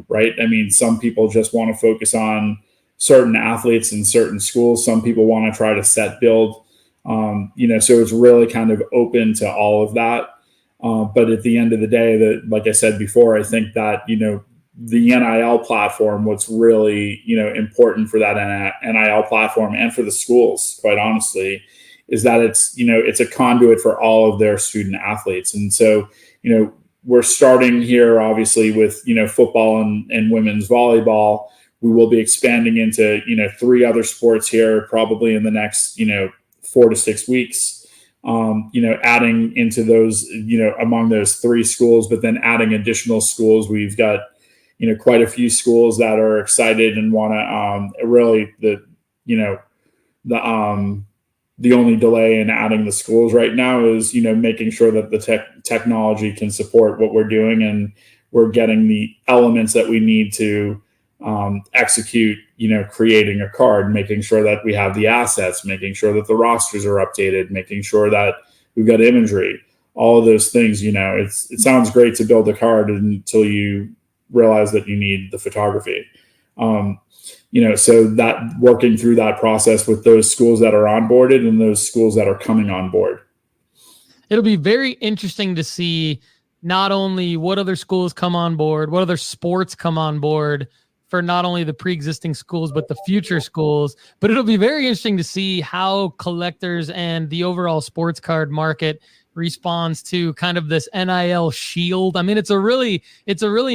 right? I mean, some people just want to focus on certain athletes in certain schools. Some people want to try to set build, so it's really kind of open to all of that. But at the end of the day, like I said before, I think that, the NIL platform, what's really, important for that NIL platform and for the schools, quite honestly, is that it's a conduit for all of their student athletes. And so, we're starting here, obviously, with, football and women's volleyball. We will be expanding into, 3 other sports here, probably in the next, 4 to 6 weeks. Adding into those, among those 3 schools, but then adding additional schools. We've got, quite a few schools that are excited and want to really the only delay in adding the schools right now is, making sure that the technology can support what we're doing and we're getting the elements that we need to execute, creating a card, making sure that we have the assets, making sure that the rosters are updated, making sure that we've got imagery, all of those things. It sounds great to build a card until you realize that you need the photography. So that working through that process with those schools that are onboarded and those schools that are coming on board. It'll be very interesting to see not only what other schools come on board, what other sports come on board for not only the pre-existing schools, but the future schools. But it'll be very interesting to see how collectors and the overall sports card market responds to kind of this NIL shield. I mean, it's a really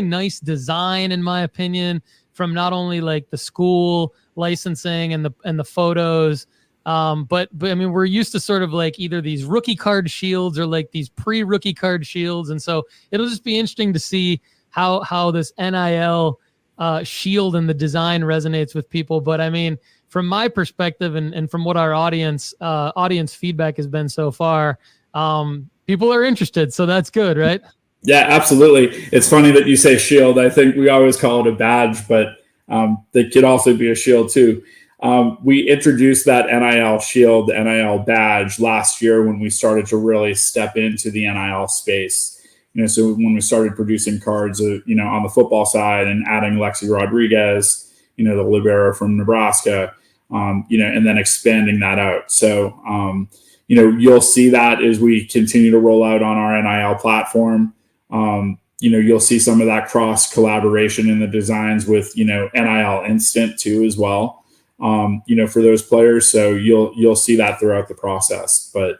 nice design, in my opinion, from not only like the school licensing and the photos, but I mean, we're used to sort of like either these rookie card shields or like these pre-rookie card shields. And so it'll just be interesting to see how this NIL shield and the design resonates with people. But I mean, from my perspective and from what our audience feedback has been so far, people are interested. So that's good, right? Yeah, absolutely. It's funny that you say shield. I think we always call it a badge, but they could also be a shield too. We introduced that NIL shield, NIL badge last year when we started to really step into the NIL space. So when we started producing cards, on the football side and adding Lexi Rodriguez, the libero from Nebraska, and then expanding that out. So, you'll see that as we continue to roll out on our NIL platform. you'll see some of that cross collaboration in the designs with, NIL Instant too as well, for those players. So you'll see that throughout the process. But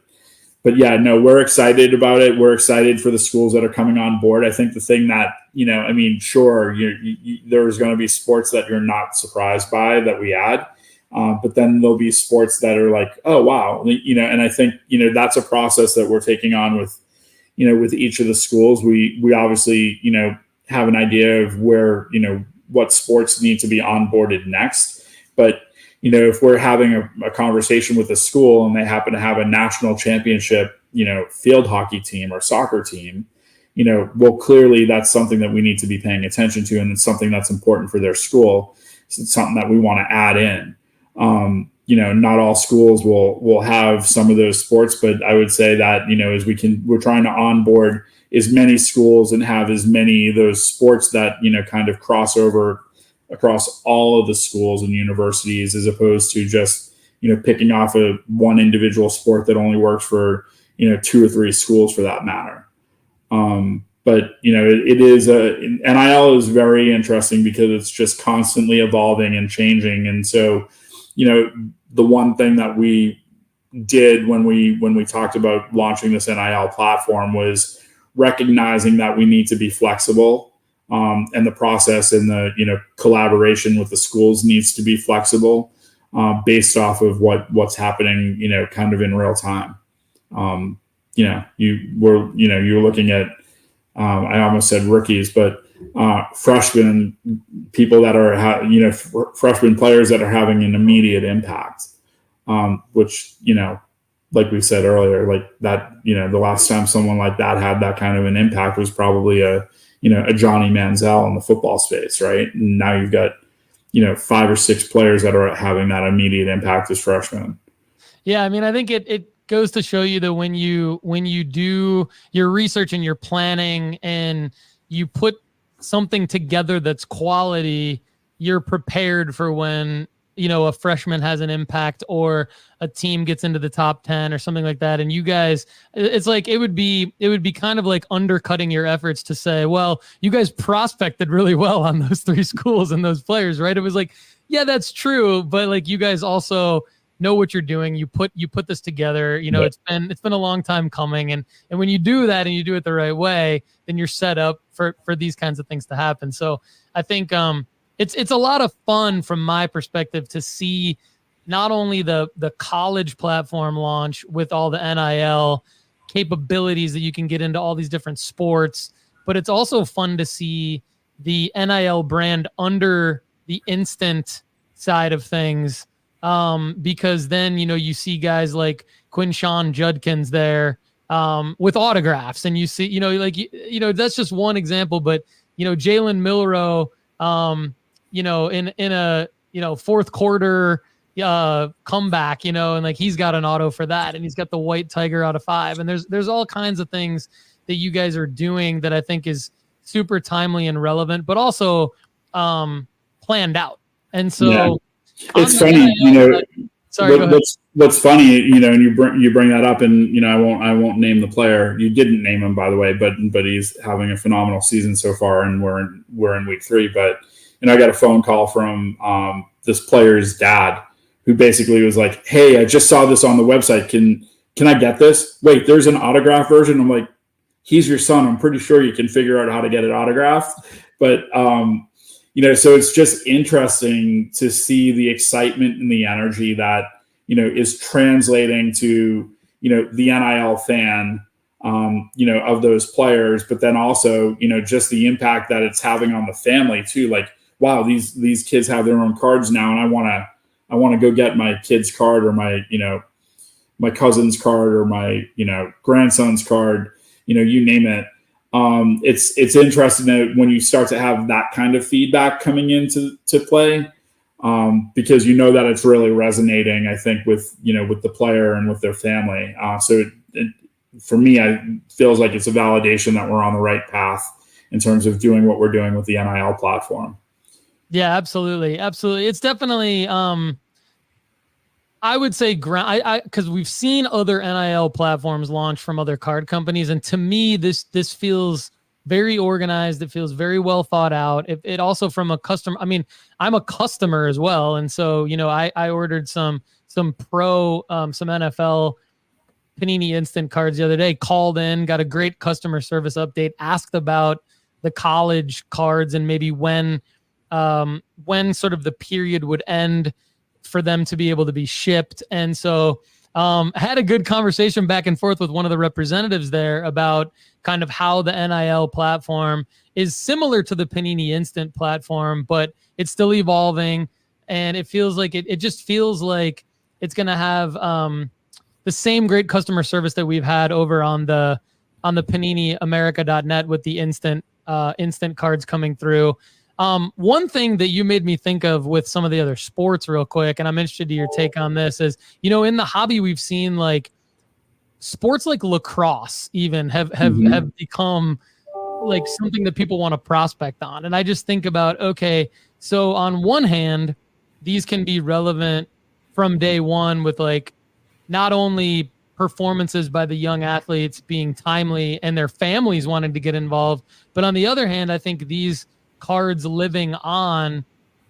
yeah, no, we're excited about it. We're excited for the schools that are coming on board. I think the thing that, sure, there's going to be sports that you're not surprised by that we add. But then there'll be sports that are like, oh, wow. And I think, that's a process that we're taking on with each of the schools. We obviously, have an idea of where, what sports need to be onboarded next. But, if we're having a conversation with a school and they happen to have a national championship, field hockey team or soccer team, well, clearly that's something that we need to be paying attention to. And it's something that's important for their school. So it's something that we want to add in. Not all schools will have some of those sports, but I would say that, as we're trying to onboard as many schools and have as many of those sports that, kind of cross over across all of the schools and universities, as opposed to just, picking off one individual sport that only works for, 2 or 3 schools for that matter. But, it is NIL is very interesting because it's just constantly evolving and changing. And so, the one thing that we did when we talked about launching this NIL platform was recognizing that we need to be flexible, and the process and the collaboration with the schools needs to be flexible, based off of what's happening, kind of in real time. You're looking at I almost said rookies, but freshmen, people that are freshman players that are having an immediate impact, which like we said earlier, like that, the last time someone like that had that kind of an impact was probably a Johnny Manziel in the football space, right? And now you've got 5 or 6 players that are having that immediate impact as freshmen. Yeah, I mean, I think it goes to show you that when you do your research and your planning and you put something together that's quality, you're prepared for when a freshman has an impact or a team gets into the top 10 or something like that. And you guys, it's like, it would be kind of like undercutting your efforts to say, well, you guys prospected really well on those 3 schools and those players, right? It was like, yeah, that's true. But like, you guys also know what you're doing. You put this together, Yeah. It's been a long time coming. And when you do that and you do it the right way, then you're set up for these kinds of things to happen. So I think, it's a lot of fun from my perspective to see not only the college platform launch with all the NIL capabilities that you can get into all these different sports, but it's also fun to see the NIL brand under the instant side of things, because then you see guys like Quinshawn Judkins there with autographs, and you see that's just one example, but Jalen Milroe, in a fourth quarter comeback, and like he's got an auto for that, and he's got the white tiger out of 5, and there's all kinds of things that you guys are doing that I think is super timely and relevant, but also planned out. And so Yeah. It's funny, sorry, go ahead. What's funny, and you bring that up, and I won't name the player. You didn't name him, by the way, but he's having a phenomenal season so far, and we're in week 3. But I got a phone call from this player's dad, who basically was like, "Hey, I just saw this on the website. Can I get this? Wait, there's an autograph version." I'm like, "He's your son. I'm pretty sure you can figure out how to get it autographed." But so it's just interesting to see the excitement and the energy that is translating to the NIL fan, of those players, but then also just the impact that it's having on the family too. Like, wow, these kids have their own cards now, and I want to go get my kid's card or my my cousin's card or my grandson's card, you name it. It's interesting that when you start to have that kind of feedback coming into play, because that it's really resonating, I think, with the player and with their family. So for me, it feels like it's a validation that we're on the right path in terms of doing what we're doing with the NIL platform. Yeah, absolutely. Absolutely. It's definitely, I would say because we've seen other NIL platforms launch from other card companies. And to me, this feels very organized. It feels very well thought out. It also from a customer. I mean, I'm a customer as well, and so I ordered some pro some NFL Panini Instant cards the other day. Called in, got a great customer service update. Asked about the college cards and maybe when sort of the period would end for them to be able to be shipped. And so I had a good conversation back and forth with one of the representatives there about kind of how the NIL platform is similar to the Panini Instant platform, but it's still evolving. And it feels like it just feels like it's going to have the same great customer service that we've had over on the PaniniAmerica.net with the instant cards coming through. One thing that you made me think of with some of the other sports real quick, and I'm interested to your take on this, is, in the hobby, we've seen like sports like lacrosse even have become like something that people want to prospect on. And I just think about, okay, so on one hand, these can be relevant from day one with like not only performances by the young athletes being timely and their families wanting to get involved, but on the other hand, I think these cards living on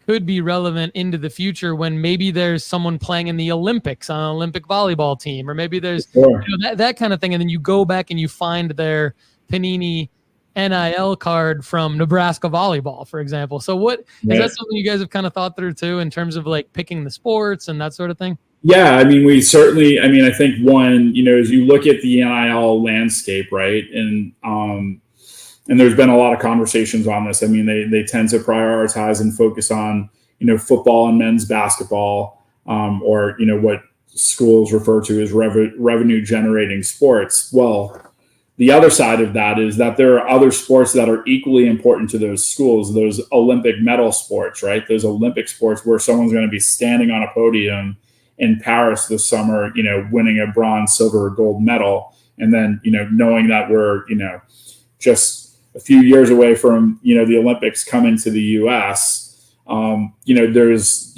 could be relevant into the future when maybe there's someone playing in the Olympics on an Olympic volleyball team, or maybe there's that kind of thing. And then you go back and you find their Panini NIL card from Nebraska volleyball, for example. So is that something you guys have kind of thought through too, in terms of like picking the sports and that sort of thing? Yeah, I mean, I think one, as you look at the NIL landscape, right, and there's been a lot of conversations on this. I mean, they tend to prioritize and focus on, football and men's basketball, or, what schools refer to as revenue generating sports. Well, the other side of that is that there are other sports that are equally important to those schools, those Olympic medal sports, right? Those Olympic sports where someone's going to be standing on a podium in Paris this summer, winning a bronze, silver, or gold medal. And then, knowing that we're, just a few years away from, the Olympics coming to the US, there's,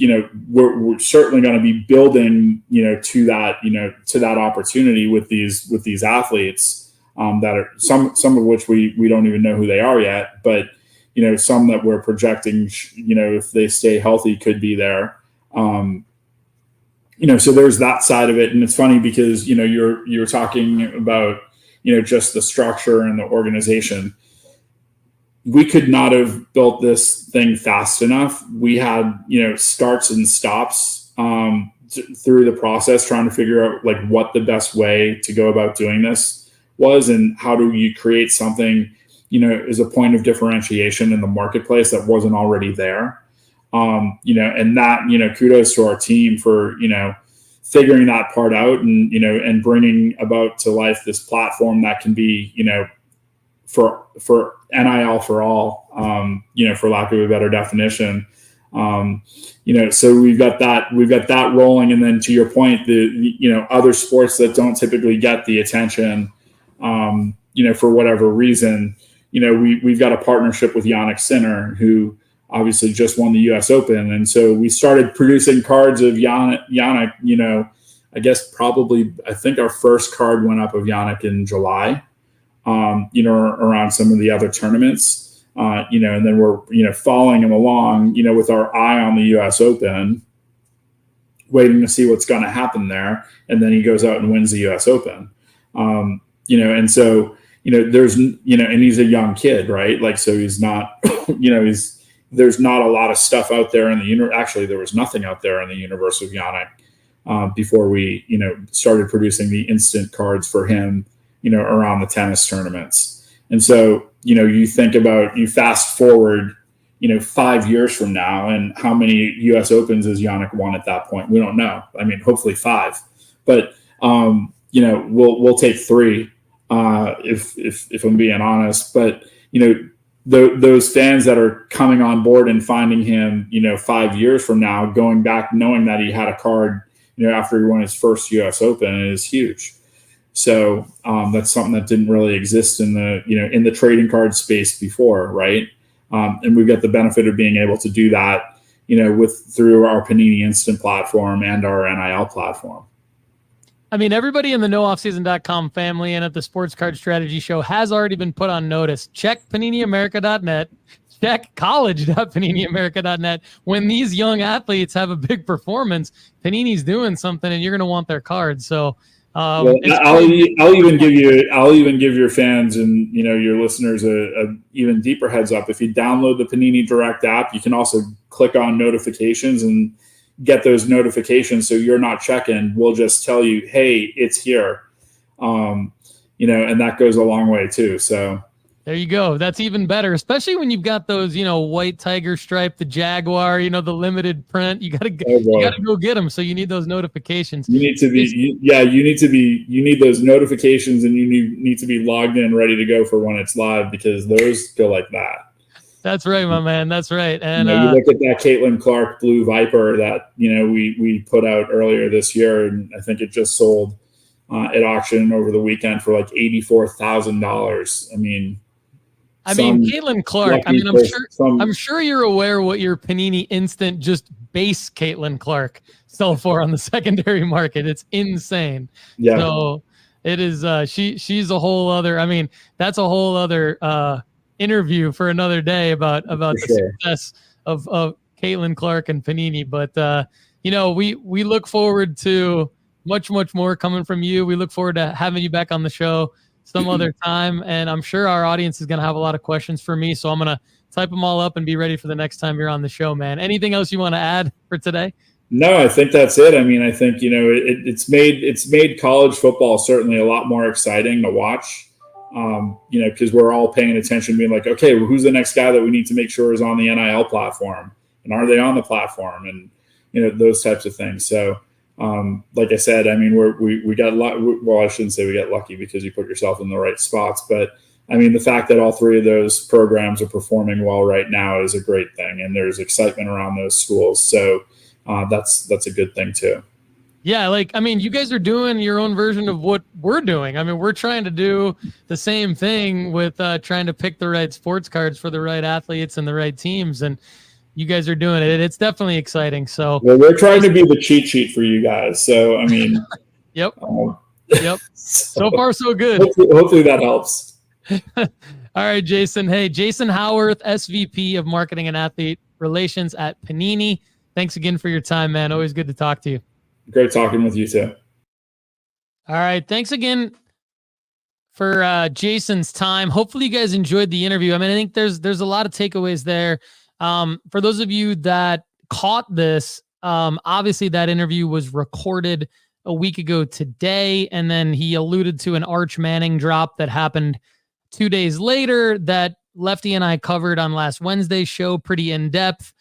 we're certainly going to be building, to that opportunity with these athletes, that are some of which we don't even know who they are yet, but, some that we're projecting, if they stay healthy, could be there. So there's that side of it. And it's funny because, you're talking about, just the structure and the organization. We could not have built this thing fast enough. We had, starts and stops through the process, trying to figure out like what the best way to go about doing this was, and how do you create something, as a point of differentiation in the marketplace that wasn't already there. And that, kudos to our team for, figuring that part out and, and bringing about to life this platform that can be, for NIL for all, for lack of a better definition. So we've got that rolling. And then to your point, the other sports that don't typically get the attention, for whatever reason, we've got a partnership with Jannik Sinner, who obviously just won the US Open. And so we started producing cards of Jannik, I think our first card went up of Jannik in July, around some of the other tournaments, and then we're, following him along, with our eye on the US Open, waiting to see what's going to happen there. And then he goes out and wins the US Open. And so, there's, and he's a young kid, right? Like, so he's not, there's not a lot of stuff out there in the universe. Actually, there was nothing out there in the universe of Jannik before we, started producing the instant cards for him, around the tennis tournaments. And so, you fast forward, 5 years from now, and how many US Opens has Jannik won at that point? We don't know. I mean, hopefully 5, but, we'll take 3, if I'm being honest, but, those fans that are coming on board and finding him, 5 years from now, going back, knowing that he had a card, after he won his first US Open, is huge. So that's something that didn't really exist in the trading card space before, right? And we've got the benefit of being able to do that, through our Panini Instant platform and our NIL platform. I mean, everybody in the nooffseason.com family and at the Sports Card Strategy Show has already been put on notice. Check PaniniAmerica.net. Check college.paniniamerica.net. When these young athletes have a big performance, Panini's doing something, and you're going to want their cards. So, well, I'll even give your fans and your listeners a even deeper heads up. If you download the Panini Direct app, you can also click on notifications and get those notifications, so you're not checking. We'll just tell you, hey, it's here, and that goes a long way too. So there you go. That's even better, especially when you've got those, white tiger stripe, the Jaguar, the limited print. You gotta go get them. So you need those notifications. You need those notifications, and you need to be logged in, ready to go for when it's live, because those go like that. That's right, my man. That's right. And you look at that Caitlin Clark Blue Viper that we put out earlier this year, and I think it just sold at auction over the weekend for like $84,000. I mean, Caitlin Clark. I'm sure you're aware what your Panini Instant just base Caitlin Clark sell for on the secondary market. It's insane. Yeah. So it is. She's a whole other. That's a whole other interview for another day about the success of Caitlin Clark and Panini. But we look forward to much more coming from you. We look forward to having you back on the show some other time, and I'm sure our audience is going to have a lot of questions for me, so I'm going to type them all up and be ready for the next time you're on the show, man. Anything else you want to add for today? No, I think that's it. I think it's made college football certainly a lot more exciting to watch. Because we're all paying attention, being like, okay, well, who's the next guy that we need to make sure is on the NIL platform, and are they on the platform, and those types of things. So, like I said, we got well, I shouldn't say we got lucky, because you put yourself in the right spots, but the fact that all three of those programs are performing well right now is a great thing, and there's excitement around those schools. So that's a good thing too. Yeah, you guys are doing your own version of what we're doing. We're trying to do the same thing with trying to pick the right sports cards for the right athletes and the right teams, and you guys are doing it. It's definitely exciting. So we're trying to be the cheat sheet for you guys. So yep. Yep. So far, so good. Hopefully that helps. All right, Jason. Hey, Jason Howarth, SVP of Marketing and Athlete Relations at Panini. Thanks again for your time, man. Always good to talk to you. Great talking with you too. All right. Thanks again for Jason's time. Hopefully you guys enjoyed the interview. I think there's a lot of takeaways there. For those of you that caught this, obviously that interview was recorded a week ago today. And then he alluded to an Arch Manning drop that happened 2 days later that Lefty and I covered on last Wednesday's show pretty in depth.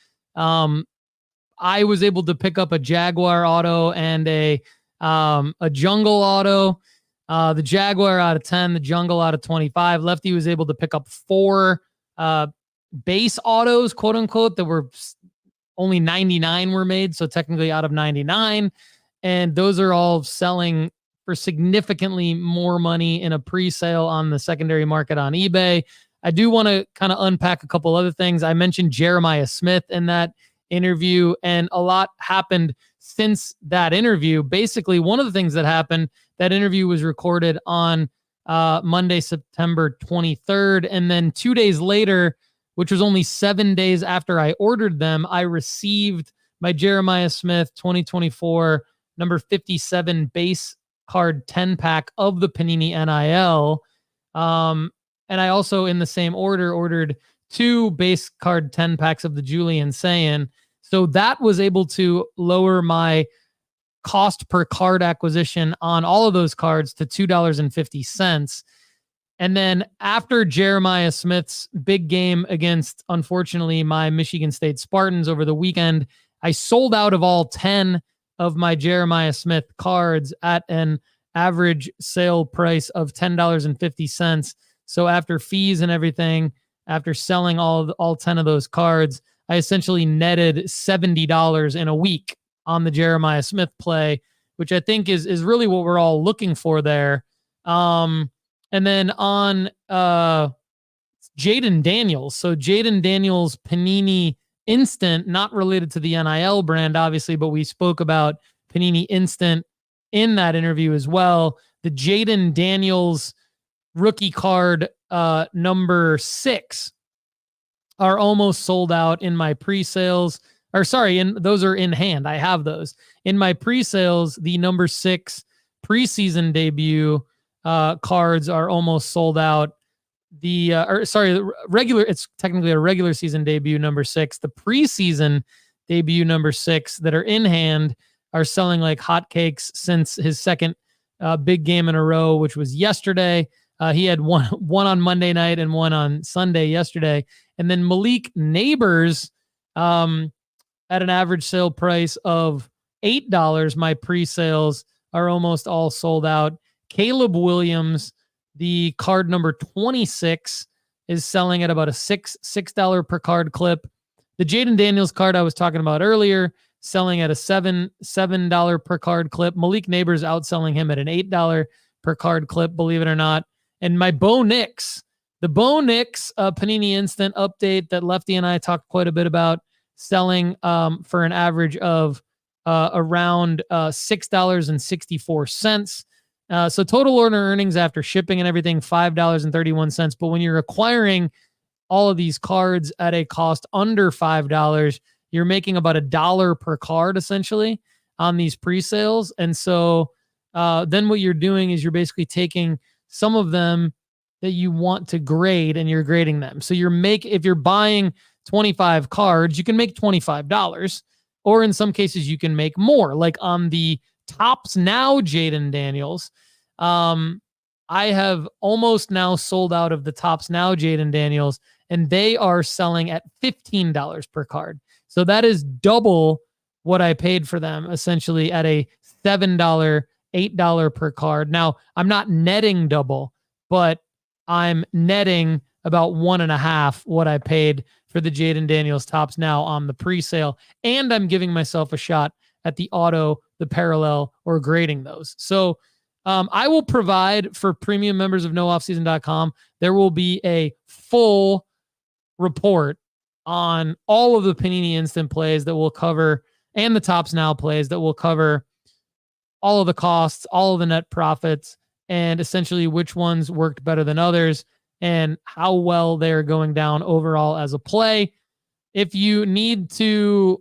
I was able to pick up a Jaguar auto and a Jungle auto. The Jaguar out of 10, the Jungle out of 25. Lefty was able to pick up 4 base autos, quote unquote, that were only 99 were made. So technically out of 99. And those are all selling for significantly more money in a pre-sale on the secondary market on eBay. I do want to kind of unpack a couple other things. I mentioned Jeremiah Smith in that interview, and a lot happened since that interview. Basically, one of the things that happened, that interview was recorded on Monday, September 23rd. And then 2 days later, which was only 7 days after I ordered them, I received my Jeremiah Smith 2024 number 57 base card 10-pack of the Panini NIL. And I also, in the same order, ordered 2 base card 10-packs of the Julian Saiyan. So that was able to lower my cost per card acquisition on all of those cards to $2.50. And then after Jeremiah Smith's big game against, unfortunately, my Michigan State Spartans over the weekend, I sold out of all 10 of my Jeremiah Smith cards at an average sale price of $10.50. So after fees and everything, after selling all 10 of those cards, I essentially netted $70 in a week on the Jeremiah Smith play, which I think is really what we're all looking for there. And then on Jaden Daniels. So Jaden Daniels Panini Instant, not related to the NIL brand, obviously, but we spoke about Panini Instant in that interview as well. The Jaden Daniels rookie card number 6 are almost sold out in my pre-sales. Or sorry, those are in hand. I have those. In my pre-sales, the number 6 preseason debut cards are almost sold out. Regular, it's technically a regular season debut number 6. The preseason debut number 6 that are in hand are selling like hotcakes since his second big game in a row, which was yesterday. He had one on Monday night and one on Sunday yesterday. And then Malik Neighbors, at an average sale price of $8, my pre-sales are almost all sold out. Caleb Williams, the card number 26, is selling at about a $6 per card clip. The Jaden Daniels card I was talking about earlier, selling at a $7 per card clip. Malik Neighbors outselling him at an $8 per card clip, believe it or not. And my Bo Nix, the Bo Nix Panini Instant update that Lefty and I talked quite a bit about, selling for an average of around $6.64. So total order earnings after shipping and everything, $5.31. But when you're acquiring all of these cards at a cost under $5, you're making about $1 per card essentially on these pre-sales. And so then what you're doing is you're basically taking some of them that you want to grade and you're grading them. So if you're buying 25 cards, you can make $25, or in some cases you can make more. Like on the Topps Now Jaden Daniels, I have almost now sold out of the Topps Now Jaden Daniels, and they are selling at $15 per card. So that is double what I paid for them, essentially at a $7, $8 per card. Now, I'm not netting double, but I'm netting about 1.5 what I paid for the Jaden Daniels Topps Now on the pre-sale, and I'm giving myself a shot at the auto, the parallel, or grading those. So I will provide for premium members of nooffseason.com, there will be a full report on all of the Panini Instant plays that will cover, and the Topps Now plays that will cover all of the costs, all of the net profits, and essentially which ones worked better than others and how well they're going down overall as a play. If you need to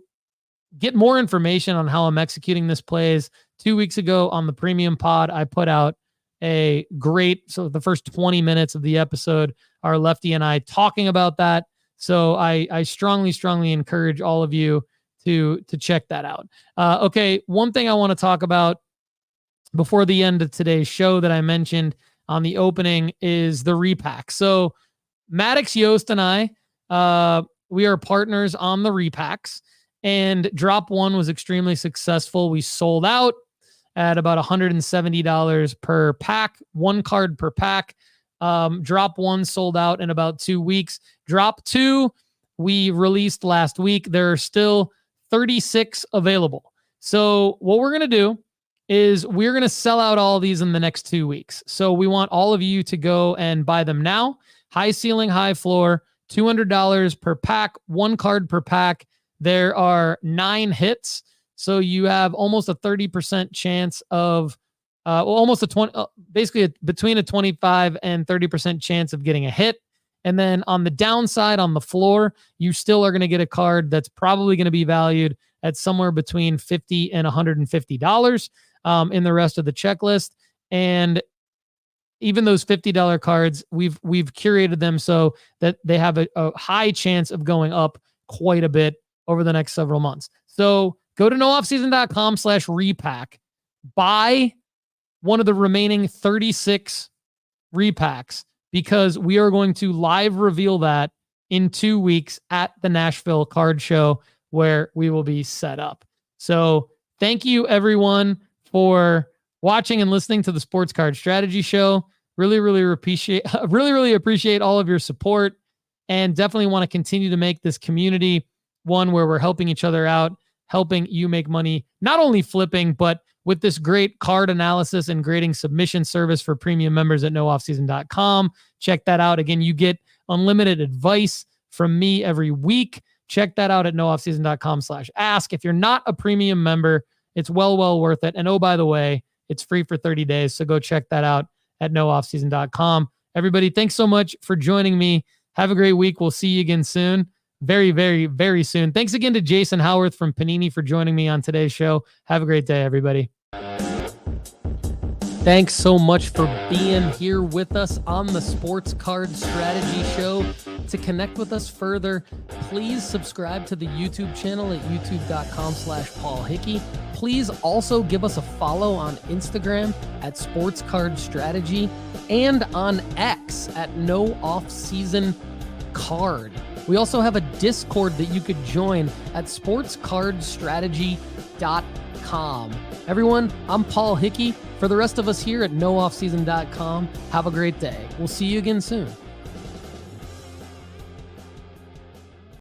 get more information on how I'm executing this plays, 2 weeks ago on the premium pod, I put out so the first 20 minutes of the episode are Lefty and I talking about that. So I strongly, strongly encourage all of you to check that out. Okay. One thing I want to talk about before the end of today's show that I mentioned on the opening is the repack. So Maddox Yost and I, we are partners on the repacks, and drop 1 was extremely successful. We sold out at about $170 per pack, 1 card per pack. Drop 1 sold out in about 2 weeks. Drop 2, we released last week. There are still 36 available. So what we're going to do is we're going to sell out all of these in the next 2 weeks. So we want all of you to go and buy them now. High ceiling, high floor, $200 per pack, 1 card per pack. There are 9 hits. So you have almost a 30% chance of, basically between a 25 and 30% chance of getting a hit. And then on the downside, on the floor, you still are going to get a card that's probably going to be valued at somewhere between $50 and $150 in the rest of the checklist. And even those $50 cards, we've curated them so that they have a high chance of going up quite a bit over the next several months. So go to nooffseason.com/repack, buy one of the remaining 36 repacks, because we are going to live reveal that in 2 weeks at the Nashville Card Show, where we will be set up. So thank you everyone for watching and listening to the Sports Card Strategy Show. Really appreciate all of your support, and definitely want to continue to make this community one where we're helping each other out, helping you make money, not only flipping, but with this great card analysis and grading submission service for premium members at nooffseason.com. Check that out. Again, you get unlimited advice from me every week. Check that out at nooffseason.com/ask. If you're not a premium member, it's well worth it. And oh, by the way, It's free for 30 days. So go check that out at nooffseason.com. Everybody, thanks so much for joining me. Have a great week. We'll see you again soon. Very, very, very soon. Thanks again to Jason Howarth from Panini for joining me on today's show. Have a great day, everybody. Thanks so much for being here with us on the Sports Card Strategy Show. To connect with us further, please subscribe to the YouTube channel at youtube.com/Paul Hickey. Please also give us a follow on Instagram at Sports Card Strategy and on X at No Off Season Card. We also have a Discord that you could join at sportscardstrategy.com. Everyone, I'm Paul Hickey. For the rest of us here at nooffseason.com, have a great day. We'll see you again soon.